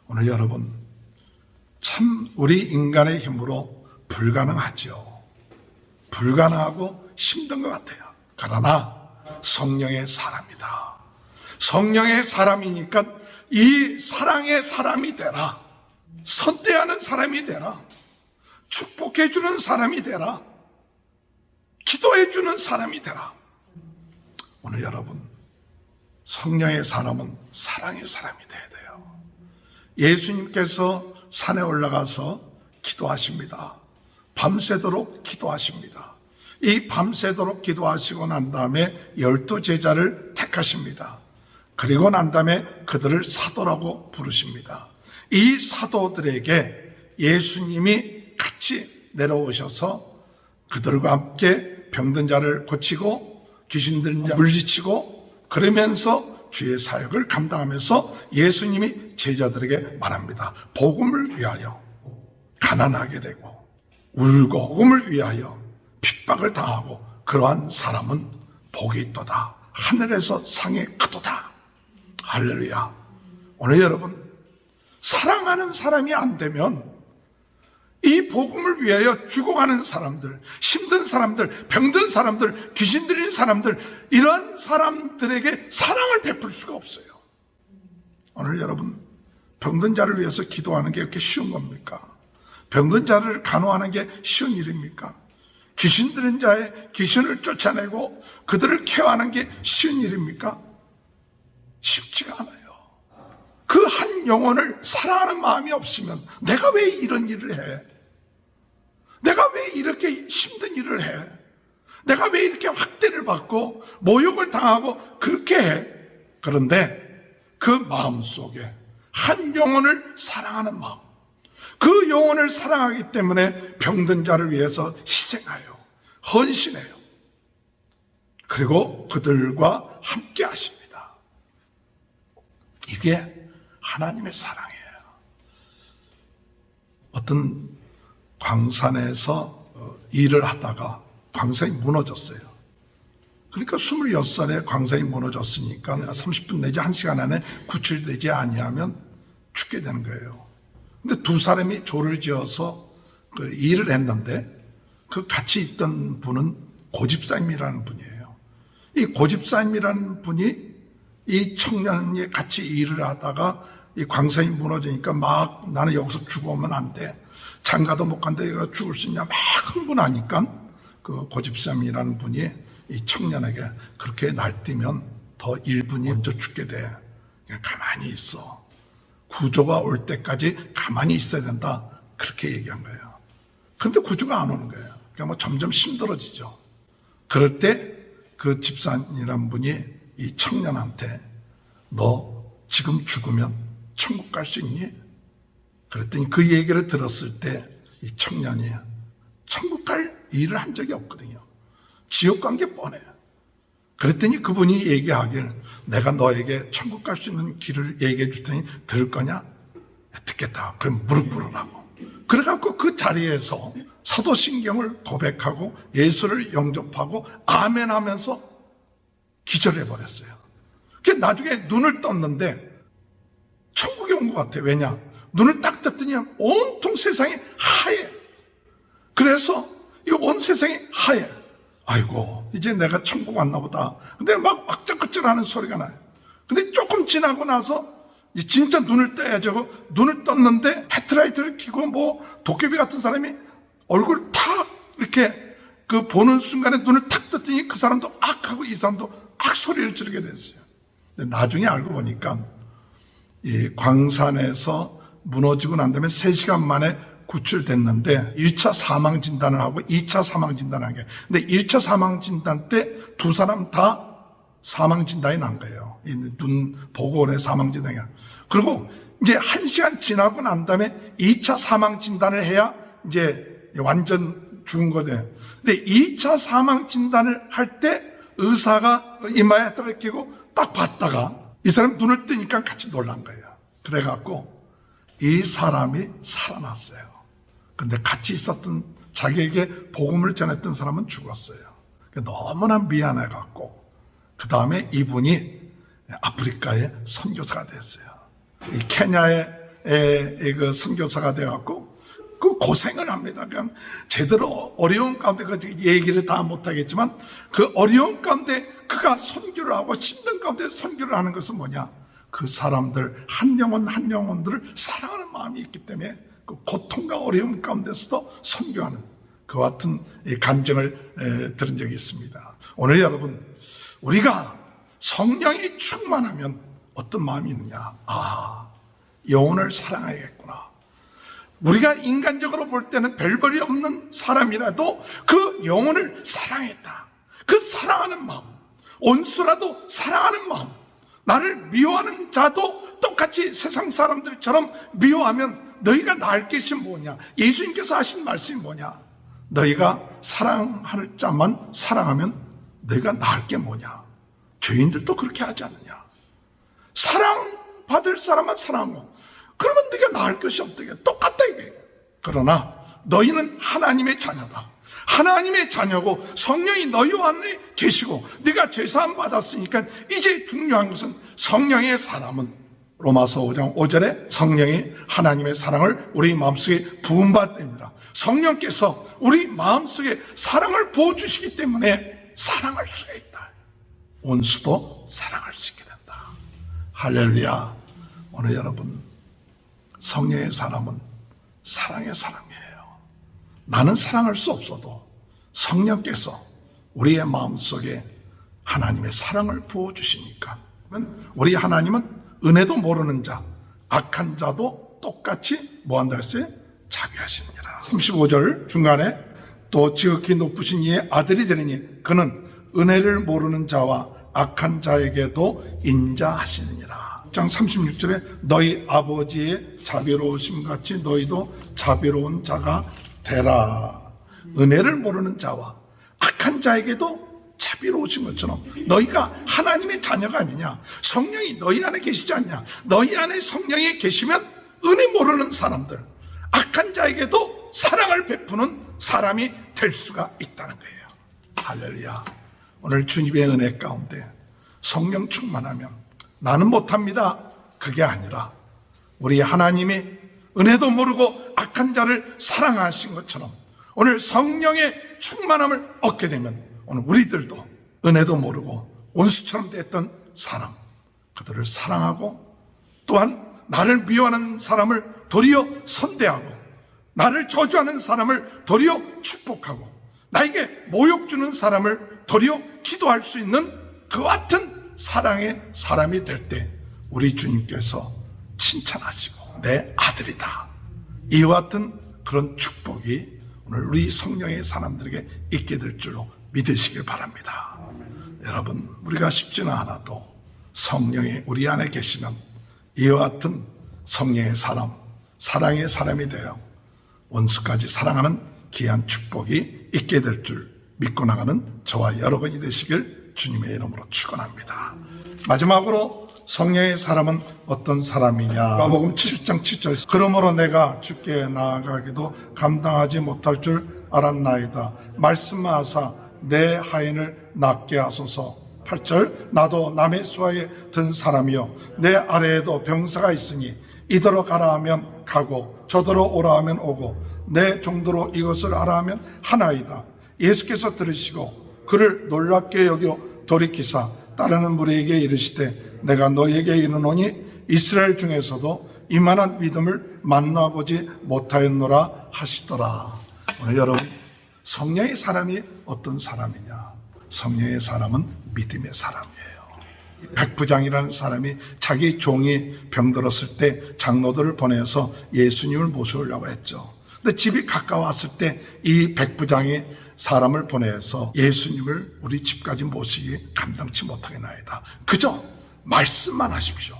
오늘 여러분, 참 우리 인간의 힘으로 불가능하죠. 불가능하고 힘든 것 같아요. 그러나 성령의 사람이다. 성령의 사람이니까 이 사랑의 사람이 되라. 선대하는 사람이 되라. 축복해주는 사람이 되라. 기도해주는 사람이 되라. 오늘 여러분, 성령의 사람은 사랑의 사람이 돼야 돼요. 예수님께서 산에 올라가서 기도하십니다. 밤새도록 기도하십니다. 이 밤새도록 기도하시고 난 다음에 12 제자를 택하십니다. 그리고 난 다음에 그들을 사도라고 부르십니다. 이 사도들에게 예수님이 같이 내려오셔서 그들과 함께 병든 자를 고치고 귀신 들린 자 물리치고 그러면서 주의 사역을 감당하면서 예수님이 제자들에게 말합니다. 복음을 위하여 가난하게 되고 울고 복음을 위하여 핍박을 당하고 그러한 사람은 복이 있도다. 하늘에서 상이 크도다. 할렐루야. 오늘 여러분, 사랑하는 사람이 안 되면 이 복음을 위하여 죽어가는 사람들, 힘든 사람들, 병든 사람들, 귀신 들린 사람들, 이런 사람들에게 사랑을 베풀 수가 없어요. 오늘 여러분, 병든 자를 위해서 기도하는 게 그렇게 쉬운 겁니까? 병든 자를 간호하는 게 쉬운 일입니까? 귀신 들린 자의 귀신을 쫓아내고 그들을 케어하는 게 쉬운 일입니까? 쉽지가 않아요. 그 한 영혼을 사랑하는 마음이 없으면 내가 왜 이런 일을 해? 내가 왜 이렇게 힘든 일을 해? 내가 왜 이렇게 학대를 받고 모욕을 당하고 그렇게 해? 그런데 그 마음 속에 한 영혼을 사랑하는 마음, 그 영혼을 사랑하기 때문에 병든 자를 위해서 희생하여 헌신해요. 그리고 그들과 함께 하십니다. 이게 하나님의 사랑이에요. 어떤 광산에서 일을 하다가 광산이 무너졌어요. 그러니까 26살에 광산이 무너졌으니까 30분 내지 1시간 안에 구출되지 아니하면 죽게 되는 거예요. 근데 두 사람이 조를 지어서 그 일을 했는데 그 같이 있던 분은 고집사님이라는 분이에요. 이 고집사님이라는 분이 이 청년이 같이 일을 하다가 이 광산이 무너지니까 막 나는 여기서 죽으면 안 돼. 장가도 못 간다. 얘가 죽을 수 있냐. 막 흥분하니까 그 고집사님이라는 분이 이 청년에게 그렇게 날뛰면 더 1분이 먼저 죽게 돼. 그냥 가만히 있어. 구조가 올 때까지 가만히 있어야 된다. 그렇게 얘기한 거예요. 그런데 구조가 안 오는 거예요. 그러니까 뭐 점점 힘들어지죠. 그럴 때 그 집사님이란 분이 이 청년한테 너 지금 죽으면 천국 갈 수 있니? 그랬더니 그 얘기를 들었을 때 이 청년이 천국 갈 일을 한 적이 없거든요. 지옥 간 게 뻔해요. 그랬더니 그분이 얘기하길, 내가 너에게 천국 갈 수 있는 길을 얘기해 줄 테니 들을 거냐? 듣겠다. 그럼 무릎 꿇으라고. 그래갖고 그 자리에서 사도신경을 고백하고 예수를 영접하고 아멘 하면서 기절해 버렸어요. 그 나중에 눈을 떴는데 천국에 온 것 같아. 왜냐? 눈을 딱 떴더니 온통 세상이 하얘. 그래서 이 온 세상이 하얘. 아이고, 이제 내가 천국 왔나 보다. 근데 막 왁짝구짝하는 소리가 나요. 근데 조금 지나고 나서 이제 진짜 눈을 떠야죠. 눈을 떴는데 헤드라이트를 켜고 뭐 도깨비 같은 사람이 얼굴 탁 이렇게 그 보는 순간에 눈을 탁 떴더니 그 사람도 악 하고 이 사람도 악 소리를 지르게 됐어요. 근데 나중에 알고 보니까 이 광산에서 무너지고 난 다음에 3시간 만에 구출됐는데 1차 사망 진단을 하고 2차 사망 진단을 한 게, 근데 1차 사망 진단 때 두 사람 다 사망 진단이 난 거예요. 이 눈 보고 오래 사망 진단이. 그리고 이제 1시간 지나고 난 다음에 2차 사망 진단을 해야 이제 완전 죽은 거죠. 근데 2차 사망 진단을 할 때 의사가 이마에 헤드를 끼고 딱 봤다가 이 사람 눈을 뜨니까 같이 놀란 거예요. 그래갖고 이 사람이 살아났어요. 근데 같이 있었던 자기에게 복음을 전했던 사람은 죽었어요. 너무나 미안해갖고 그 다음에 이분이 아프리카의 선교사가 됐어요. 이 케냐의 그 선교사가 돼갖고 그 고생을 합니다. 그냥 제대로 어려운 가운데 그 얘기를 다 못하겠지만 그 어려운 가운데 그가 선교를 하고 힘든 가운데 선교를 하는 것은 뭐냐? 그 사람들 한 영혼 한 영혼들을 사랑하는 마음이 있기 때문에 그 고통과 어려움 가운데서도 선교하는 그 같은 간증을 들은 적이 있습니다. 오늘 여러분, 우리가 성령이 충만하면 어떤 마음이 있느냐? 아, 영혼을 사랑해야겠구나. 우리가 인간적으로 볼 때는 별벌이 없는 사람이라도 그 영혼을 사랑했다. 그 사랑하는 마음, 온수라도 사랑하는 마음, 나를 미워하는 자도 똑같이 세상 사람들처럼 미워하면 너희가 나을 것이 뭐냐? 예수님께서 하신 말씀이 뭐냐? 너희가 사랑할 자만 사랑하면 너희가 나을 게 뭐냐? 죄인들도 그렇게 하지 않느냐? 사랑받을 사람만 사랑하고 그러면 네가 나을 것이 없다게 똑같다 이게. 그러나 너희는 하나님의 자녀다. 하나님의 자녀고 성령이 너희 안에 계시고 네가 죄사함 받았으니까 이제 중요한 것은 성령의 사람은 로마서 5장 5절에 성령이 하나님의 사랑을 우리 마음속에 부음받습니다. 성령께서 우리 마음속에 사랑을 부어주시기 때문에 사랑할 수가 있다. 온수도 사랑할 수 있게 된다. 할렐루야. 오늘 여러분, 성령의 사람은 사랑의 사람이에요. 나는 사랑할 수 없어도 성령께서 우리의 마음속에 하나님의 사랑을 부어주시니까 우리 하나님은 은혜도 모르는 자, 악한 자도 똑같이 뭐한다 했어요? 자비하시느니라. 35절 중간에 또 지극히 높으신 이의 아들이 되리니 그는 은혜를 모르는 자와 악한 자에게도 인자하시느니라. 6장 36절에 너희 아버지의 자비로우심 같이 너희도 자비로운 자가 되라. 은혜를 모르는 자와 악한 자에게도 자비로우신 것처럼 너희가 하나님의 자녀가 아니냐? 성령이 너희 안에 계시지 않냐? 너희 안에 성령이 계시면 은혜 모르는 사람들, 악한 자에게도 사랑을 베푸는 사람이 될 수가 있다는 거예요. 할렐루야. 오늘 주님의 은혜 가운데 성령 충만하면 나는 못합니다. 그게 아니라 우리 하나님이 은혜도 모르고 악한 자를 사랑하신 것처럼 오늘 성령의 충만함을 얻게 되면 오늘 우리들도 은혜도 모르고 원수처럼 됐던 사람, 그들을 사랑하고 또한 나를 미워하는 사람을 도리어 선대하고 나를 저주하는 사람을 도리어 축복하고 나에게 모욕 주는 사람을 도리어 기도할 수 있는 그 같은 사랑의 사람이 될 때 우리 주님께서 칭찬하시고 내 아들이다. 이와 같은 그런 축복이 오늘 우리 성령의 사람들에게 있게 될 줄로 믿으시길 바랍니다. 여러분, 우리가 쉽지는 않아도 성령이 우리 안에 계시면 이와 같은 성령의 사람, 사랑의 사람이 되어 원수까지 사랑하는 귀한 축복이 있게 될 줄 믿고 나가는 저와 여러분이 되시길 주님의 이름으로 축원합니다. 마지막으로 성령의 사람은 어떤 사람이냐? 마가복음 7장 7절. 그러므로 내가 주께 나아가기도 감당하지 못할 줄 알았나이다. 말씀하사 내 하인을 낫게 하소서. 8절. 나도 남의 수하에 든 사람이요 내 아래에도 병사가 있으니 이더러 가라 하면 가고 저더러 오라 하면 오고 내 정도로 이것을 하라 하면 하나이다. 예수께서 들으시고 그를 놀랍게 여겨 돌이키사 따르는 무리에게 이르시되 내가 너에게 이르노니 이스라엘 중에서도 이만한 믿음을 만나보지 못하였노라 하시더라. 오늘 여러분, 성령의 사람이 어떤 사람이냐? 성령의 사람은 믿음의 사람이에요. 백부장이라는 사람이 자기 종이 병들었을 때 장로들을 보내서 예수님을 모시려고 했죠. 근데 집이 가까웠을 때 이 백부장이 사람을 보내서 예수님을 우리 집까지 모시기 감당치 못하겠나이다. 그저 말씀만 하십시오.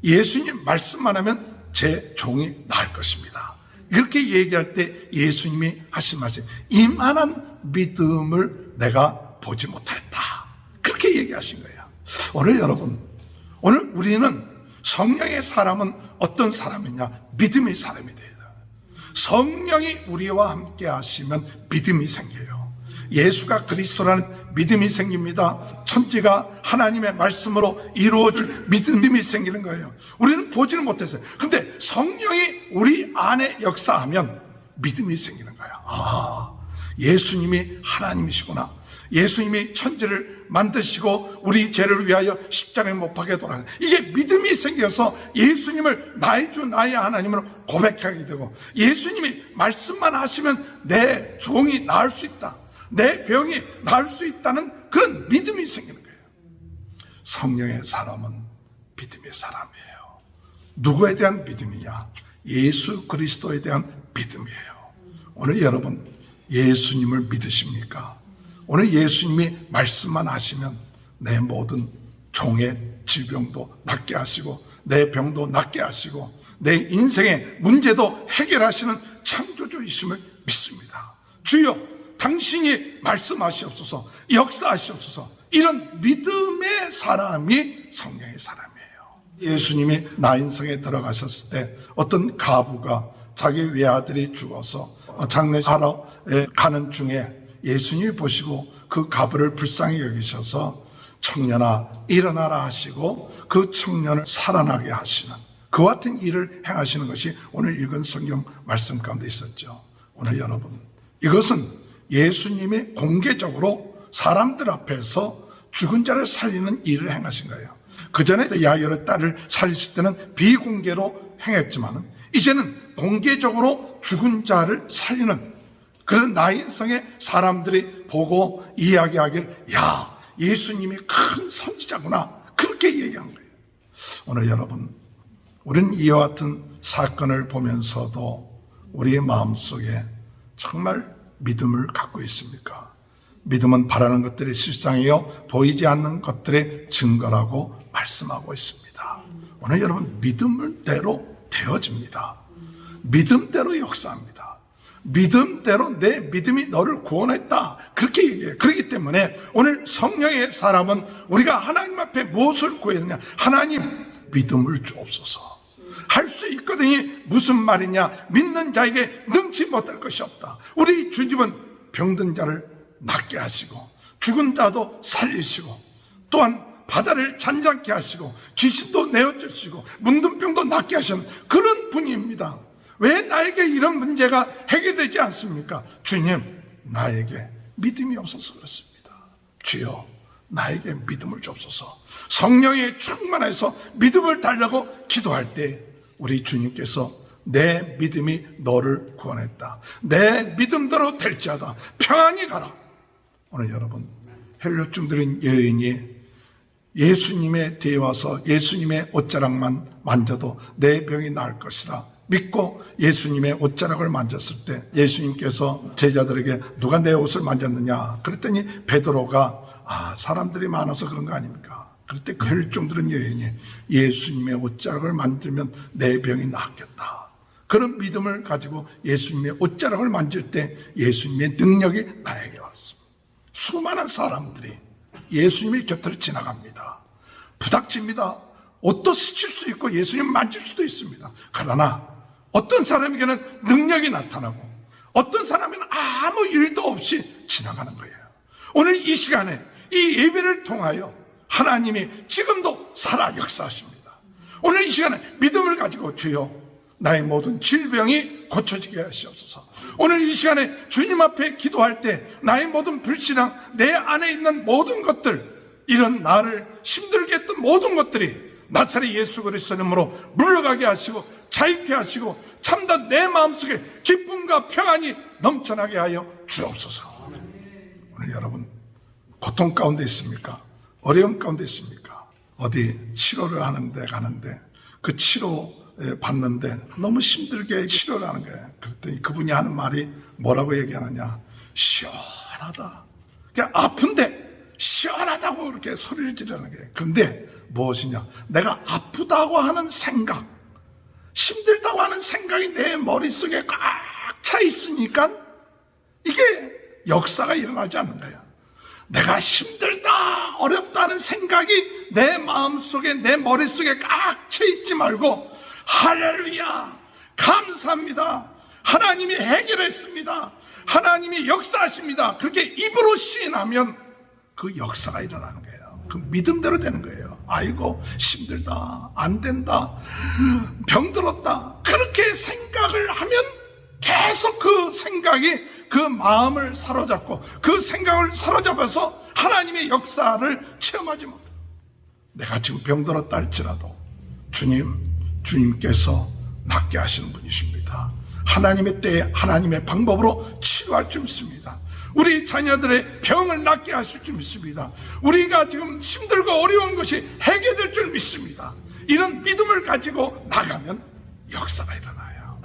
예수님 말씀만 하면 제 종이 나을 것입니다. 이렇게 얘기할 때 예수님이 하신 말씀, 이만한 믿음을 내가 보지 못했다. 그렇게 얘기하신 거예요. 오늘 여러분, 오늘 우리는 성령의 사람은 어떤 사람이냐? 믿음의 사람이 돼요. 성령이 우리와 함께 하시면 믿음이 생겨요. 예수가 그리스도라는 믿음이 생깁니다. 천지가 하나님의 말씀으로 이루어질 믿음이 생기는 거예요. 우리는 보지는 못했어요. 근데 성령이 우리 안에 역사하면 믿음이 생기는 거예요. 아, 예수님이 하나님이시구나. 예수님이 천지를 만드시고 우리 죄를 위하여 십자가에 못 박혀 돌아가는, 이게 믿음이 생겨서 예수님을 나의 주 나의 하나님으로 고백하게 되고, 예수님이 말씀만 하시면 내 종이 나을 수 있다, 내 병이 나을 수 있다는 그런 믿음이 생기는 거예요. 성령의 사람은 믿음의 사람이에요. 누구에 대한 믿음이냐? 예수 그리스도에 대한 믿음이에요. 오늘 여러분 예수님을 믿으십니까? 오늘 예수님이 말씀만 하시면 내 모든 종의 질병도 낫게 하시고 내 병도 낫게 하시고 내 인생의 문제도 해결하시는 창조주이심을 믿습니다. 주여, 당신이 말씀하시옵소서, 역사하시옵소서. 이런 믿음의 사람이 성령의 사람이에요. 예수님이 나인성에 들어가셨을 때 어떤 가부가 자기 외아들이 죽어서 장례하러 가는 중에 예수님이 보시고 그 가부를 불쌍히 여기셔서 청년아 일어나라 하시고 그 청년을 살아나게 하시는 그와 같은 일을 행하시는 것이 오늘 읽은 성경 말씀 가운데 있었죠. 오늘 여러분, 이것은 예수님이 공개적으로 사람들 앞에서 죽은 자를 살리는 일을 행하신 거예요. 그전에 야이로의 딸을 살리실 때는 비공개로 행했지만 이제는 공개적으로 죽은 자를 살리는, 그런 나인성의 사람들이 보고 이야기하길, 야, 예수님이 큰 선지자구나, 그렇게 얘기한 거예요. 오늘 여러분, 우리는 이와 같은 사건을 보면서도 우리의 마음속에 정말 믿음을 갖고 있습니까? 믿음은 바라는 것들이 실상이요 보이지 않는 것들의 증거라고 말씀하고 있습니다. 오늘 여러분, 믿음대로 되어집니다. 믿음대로 역사합니다. 믿음대로 내 믿음이 너를 구원했다, 그렇게 얘기해요. 그렇기 때문에 오늘 성령의 사람은 우리가 하나님 앞에 무엇을 구해야 되냐? 하나님, 믿음을 주옵소서. 할 수 있거든요. 무슨 말이냐? 믿는 자에게 능치 못할 것이 없다. 우리 주님은 병든 자를 낫게 하시고 죽은 자도 살리시고 또한 바다를 잔잔케 하시고 귀신도 내어주시고 문둥병도 낫게 하시는 그런 분입니다. 왜 나에게 이런 문제가 해결되지 않습니까? 주님, 나에게 믿음이 없어서 그렇습니다. 주여, 나에게 믿음을 주옵소서. 성령에 충만해서 믿음을 달라고 기도할 때 우리 주님께서 내 믿음이 너를 구원했다, 내 믿음대로 될지어다, 평안히 가라. 오늘 여러분, 헬류증 들인 여인이 예수님의 뒤에 와서 예수님의 옷자락만 만져도 내 병이 나을 것이라 믿고 예수님의 옷자락을 만졌을 때 예수님께서 제자들에게 누가 내 옷을 만졌느냐 그랬더니 베드로가 사람들이 많아서 그런 거 아닙니까? 그때 그 혈증 들은 여인이 예수님의 옷자락을 만지면 내 병이 낫겠다, 그런 믿음을 가지고 예수님의 옷자락을 만질 때 예수님의 능력이 나에게 왔습니다. 수많은 사람들이 예수님의 곁을 지나갑니다. 부닥칩니다. 옷도 스칠 수 있고 예수님 만질 수도 있습니다. 그러나 어떤 사람에게는 능력이 나타나고 어떤 사람은 아무 일도 없이 지나가는 거예요. 오늘 이 시간에 이 예배를 통하여 하나님이 지금도 살아 역사하십니다. 오늘 이 시간에 믿음을 가지고 주여 나의 모든 질병이 고쳐지게 하시옵소서. 오늘 이 시간에 주님 앞에 기도할 때 나의 모든 불신앙, 내 안에 있는 모든 것들, 이런 나를 힘들게 했던 모든 것들이 나사렛 예수 그리스도의 이름으로 물러가게 하시고 자유케 하시고 참된 내 마음속에 기쁨과 평안이 넘쳐나게 하여 주옵소서. 오늘 여러분 고통 가운데 있습니까? 어려움 가운데 있습니까? 어디 치료를 하는데 가는데 그 치료 받는데 너무 힘들게 치료를 하는 거예요. 그랬더니 그분이 하는 말이 뭐라고 얘기하느냐? 시원하다. 그냥 아픈데 시원하다고 이렇게 소리를 지르는 거예요. 그런데 무엇이냐? 내가 아프다고 하는 생각, 힘들다고 하는 생각이 내 머릿속에 꽉 차 있으니까 이게 역사가 일어나지 않는 거예요. 내가 힘들다, 어렵다는 생각이 내 마음속에, 내 머릿속에 꽉 차 있지 말고 할렐루야, 감사합니다, 하나님이 해결했습니다, 하나님이 역사하십니다, 그렇게 입으로 시인하면 그 역사가 일어나는 거예요. 그 믿음대로 되는 거예요. 아이고 힘들다, 안 된다, 병들었다, 그렇게 생각을 하면 계속 그 생각이 그 마음을 사로잡고 그 생각을 사로잡아서 하나님의 역사를 체험하지 못해요. 내가 지금 병들었다 할지라도 주님께서 낫게 하시는 분이십니다. 하나님의 때에 하나님의 방법으로 치료할 줄 믿습니다. 우리 자녀들의 병을 낫게 하실 줄 믿습니다. 우리가 지금 힘들고 어려운 것이 해결될 줄 믿습니다. 이런 믿음을 가지고 나가면 역사가 일어나요.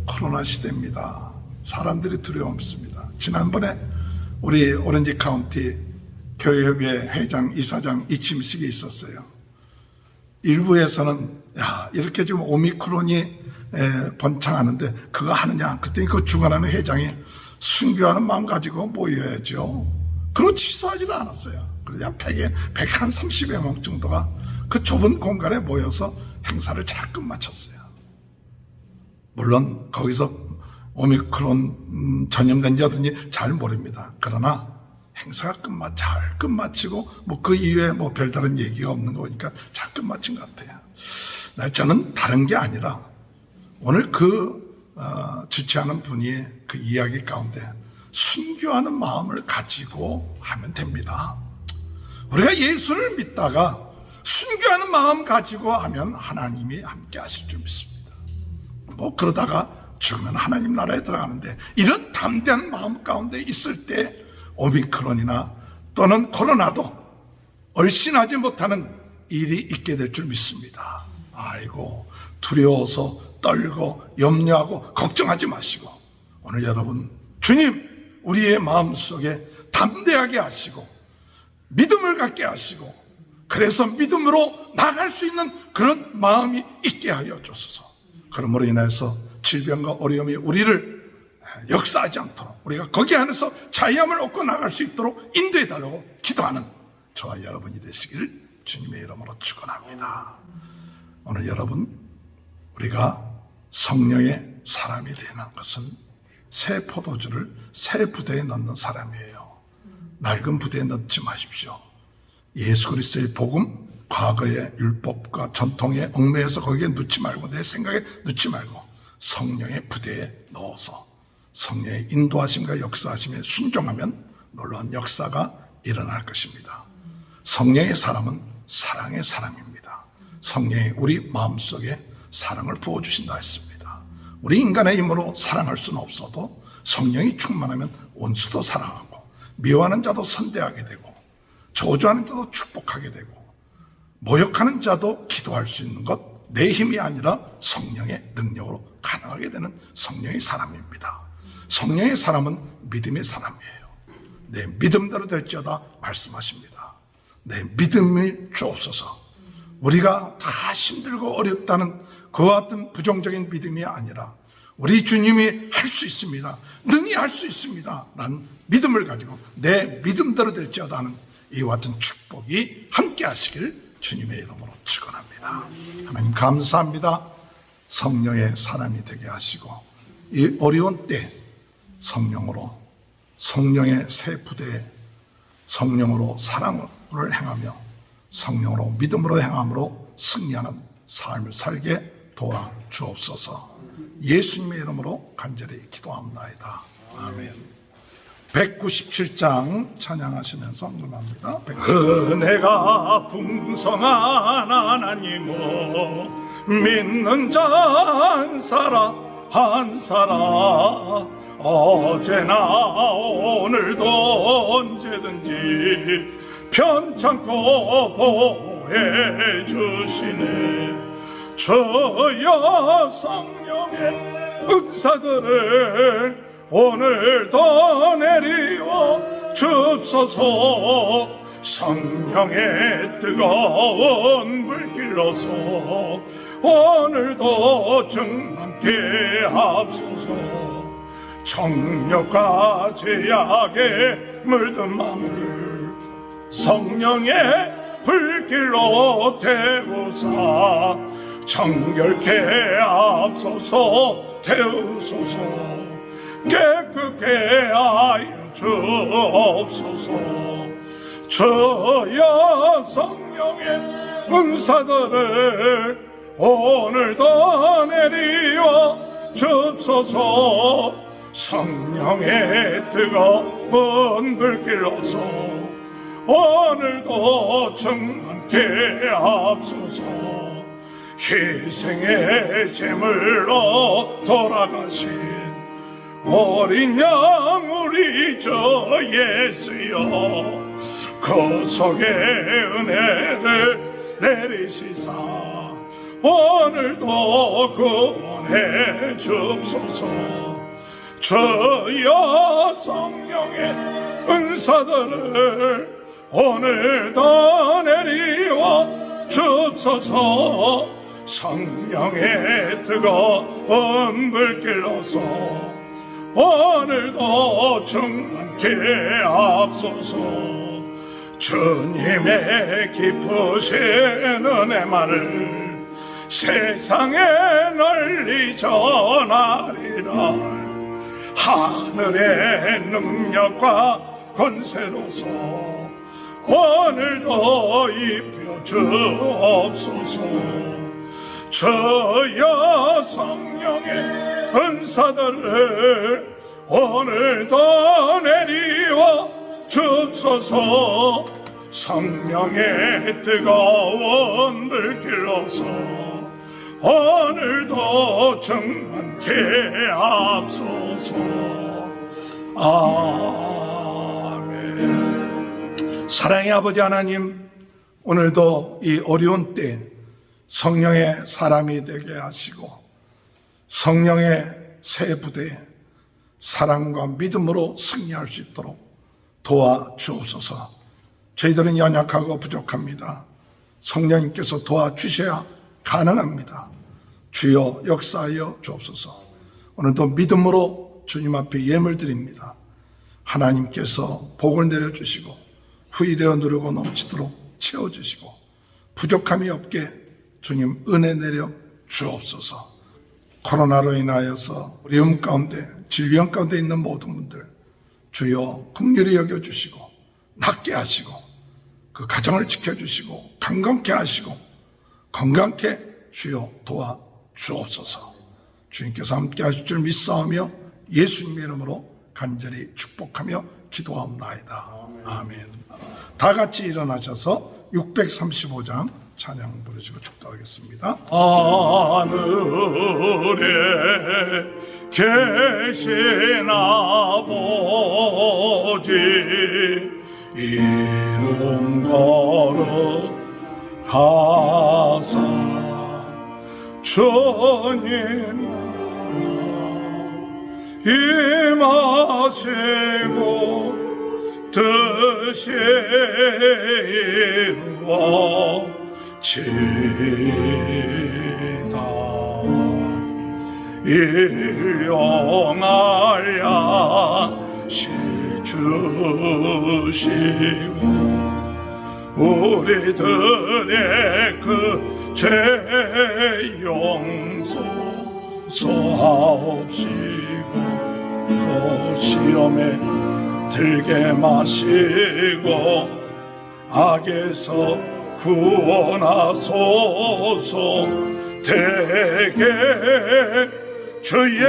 코로나 시대입니다. 사람들이 두려움습니다. 지난번에 우리 오렌지 카운티 교회협의회 회장, 이사장 이침식이 있었어요. 일부에서는 야, 이렇게 지금 오미크론이 번창하는데 그거 하느냐? 그랬더니 그 주관하는 회장이 순교하는 마음 가지고 모여야죠. 그리고 취소하지는 않았어요. 그래서 130여 명 정도가 그 좁은 공간에 모여서 행사를 잘 끝마쳤어요. 물론 거기서 오미크론 전염된 자든지 잘 모릅니다. 그러나 행사가 잘 끝마치고 뭐 그 이외에 뭐 별다른 얘기가 없는 거니까 잘 끝마친 것 같아요. 저는 다른 게 아니라 오늘 주최하는 분이 그 이야기 가운데 순교하는 마음을 가지고 하면 됩니다. 우리가 예수를 믿다가 순교하는 마음 가지고 하면 하나님이 함께 하실 줄 믿습니다. 뭐 그러다가 죽으면 하나님 나라에 들어가는데 이런 담대한 마음 가운데 있을 때 오미크론이나 또는 코로나도 얼씬하지 못하는 일이 있게 될 줄 믿습니다. 아이고 두려워서 떨고 염려하고 걱정하지 마시고 오늘 여러분 주님 우리의 마음속에 담대하게 하시고 믿음을 갖게 하시고 그래서 믿음으로 나갈 수 있는 그런 마음이 있게 하여 주소서. 그러므로 인해서 질병과 어려움이 우리를 역사하지 않도록 우리가 거기 안에서 자유함을 얻고 나갈 수 있도록 인도해 달라고 기도하는 저와 여러분이 되시길 주님의 이름으로 축원합니다. 오늘 여러분 우리가 성령의 사람이 되는 것은 새 포도주를 새 부대에 넣는 사람이에요. 낡은 부대에 넣지 마십시오. 예수 그리스도의 복음, 과거의 율법과 전통에 얽매여서 거기에 넣지 말고 내 생각에 넣지 말고 성령의 부대에 넣어서 성령의 인도하심과 역사하심에 순종하면 놀라운 역사가 일어날 것입니다. 성령의 사람은 사랑의 사람입니다. 성령이 우리 마음속에 사랑을 부어주신다 했습니다. 우리 인간의 힘으로 사랑할 수는 없어도 성령이 충만하면 원수도 사랑하고 미워하는 자도 선대하게 되고 저주하는 자도 축복하게 되고 모욕하는 자도 기도할 수 있는 것 내 힘이 아니라 성령의 능력으로 가능하게 되는 성령의 사람입니다. 성령의 사람은 믿음의 사람이에요. 내 믿음대로 될지어다 말씀하십니다. 내 믿음이 주옵소서. 우리가 다 힘들고 어렵다는 그와 같은 부정적인 믿음이 아니라 우리 주님이 할 수 있습니다. 능히 할 수 있습니다. 난 믿음을 가지고 내 믿음대로 될지어다 하는 이와 같은 축복이 함께 하시길 주님의 이름으로 축원합니다. 하나님 감사합니다. 성령의 사람이 되게 하시고 이 어려운 때 성령으로, 성령의 새 부대에 성령으로 사랑을 행하며 성령으로 믿음으로 행함으로 승리하는 삶을 살게 도와주옵소서. 예수님의 이름으로 간절히 기도합니다. 아멘. 197장 찬양하시면서 응답합니다. 은혜가 풍성한 하나님을 믿는 자 한 사람 어제나 오늘도 언제든지 편찮고 보호해 주시네. 주여 성령의 은사들을 오늘도 내리워 주옵소서. 성령의 뜨거운 불길로서 오늘도 충만케 하옵소서. 정욕과 죄악에 물든 마음을 성령의 불길로 태우사 정결케 하옵소서. 태우소서. 깨끗게 하여 주옵소서. 주여 성령의 은사들을 오늘도 내리워 주옵소서. 성령의 뜨거운 불길로서 오늘도 충만케 하옵소서. 희생의 제물로 돌아가신 어린 양 우리 주 예수여, 구속의 은혜를 내리시사 오늘도 구원해 주옵소서. 주여 성령의 은사들을 오늘도 내리워 주옵소서. 성령의 뜨거운 불길로서 오늘도 충만케 하옵소서. 주님의 깊으신 은혜만을 세상에 널리 전하리라. 하늘의 능력과 권세로서 오늘도 입혀 주옵소서. 주여 성령의 은사들을 오늘도 내리워 주옵소서. 성령의 뜨거운 불길로서 오늘도 충만케 하옵소서. 아멘. 사랑의 아버지 하나님, 오늘도 이 어려운 때 성령의 사람이 되게 하시고 성령의 새 부대에 사랑과 믿음으로 승리할 수 있도록 도와주옵소서. 저희들은 연약하고 부족합니다. 성령님께서 도와주셔야 가능합니다. 주여 역사하여 주옵소서. 오늘도 믿음으로 주님 앞에 예물 드립니다. 하나님께서 복을 내려주시고 후이되어 누르고 넘치도록 채워주시고 부족함이 없게 주님 은혜 내려 주옵소서. 코로나로 인하여서 어려움 가운데 질병 가운데 있는 모든 분들 주여 긍휼히 여겨주시고 낫게 하시고 그 가정을 지켜주시고 강건케 하시고 건강케 주여 도와주옵소서. 주님께서 함께 하실 줄 믿사오며 예수님의 이름으로 간절히 축복하며 기도하옵나이다. 아멘. 다 같이 일어나셔서 635장 찬양 부르시고 축도하겠습니다. 하늘에 계신 아버지 이름 거룩하사 주님 임하시고 뜻이 이루어지다. 일용할 양식 주시고 우리들의 그 죄 용서하옵시고 또 시험에 들게 마시고 악에서 구원하소서. 대개 주의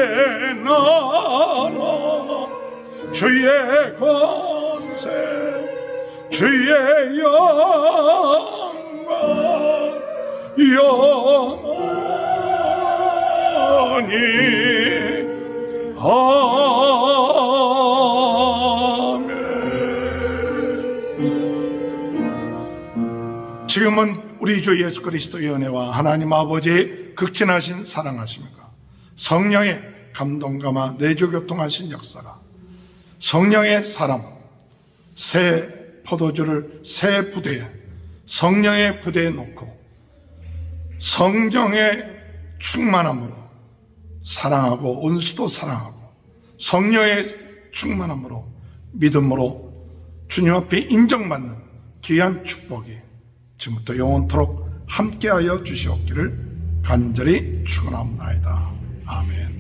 나라 주의 권세 주의 영광 영원히 아멘. 지금은 우리 주 예수 그리스도의 은혜와 하나님 아버지의 극진하신 사랑하심과 성령의 감동감화 내주교통하신 역사가 성령의 사람 새 포도주를 새 부대에 성령의 부대에 놓고 성령의 충만함으로 사랑하고 은수도 사랑하고 성령의 충만함으로 믿음으로 주님 앞에 인정받는 귀한 축복이 지금부터 영원토록 함께하여 주시옵기를 간절히 축원하옵나이다. 아멘.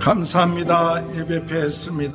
감사합니다. 예배 뵙습니다.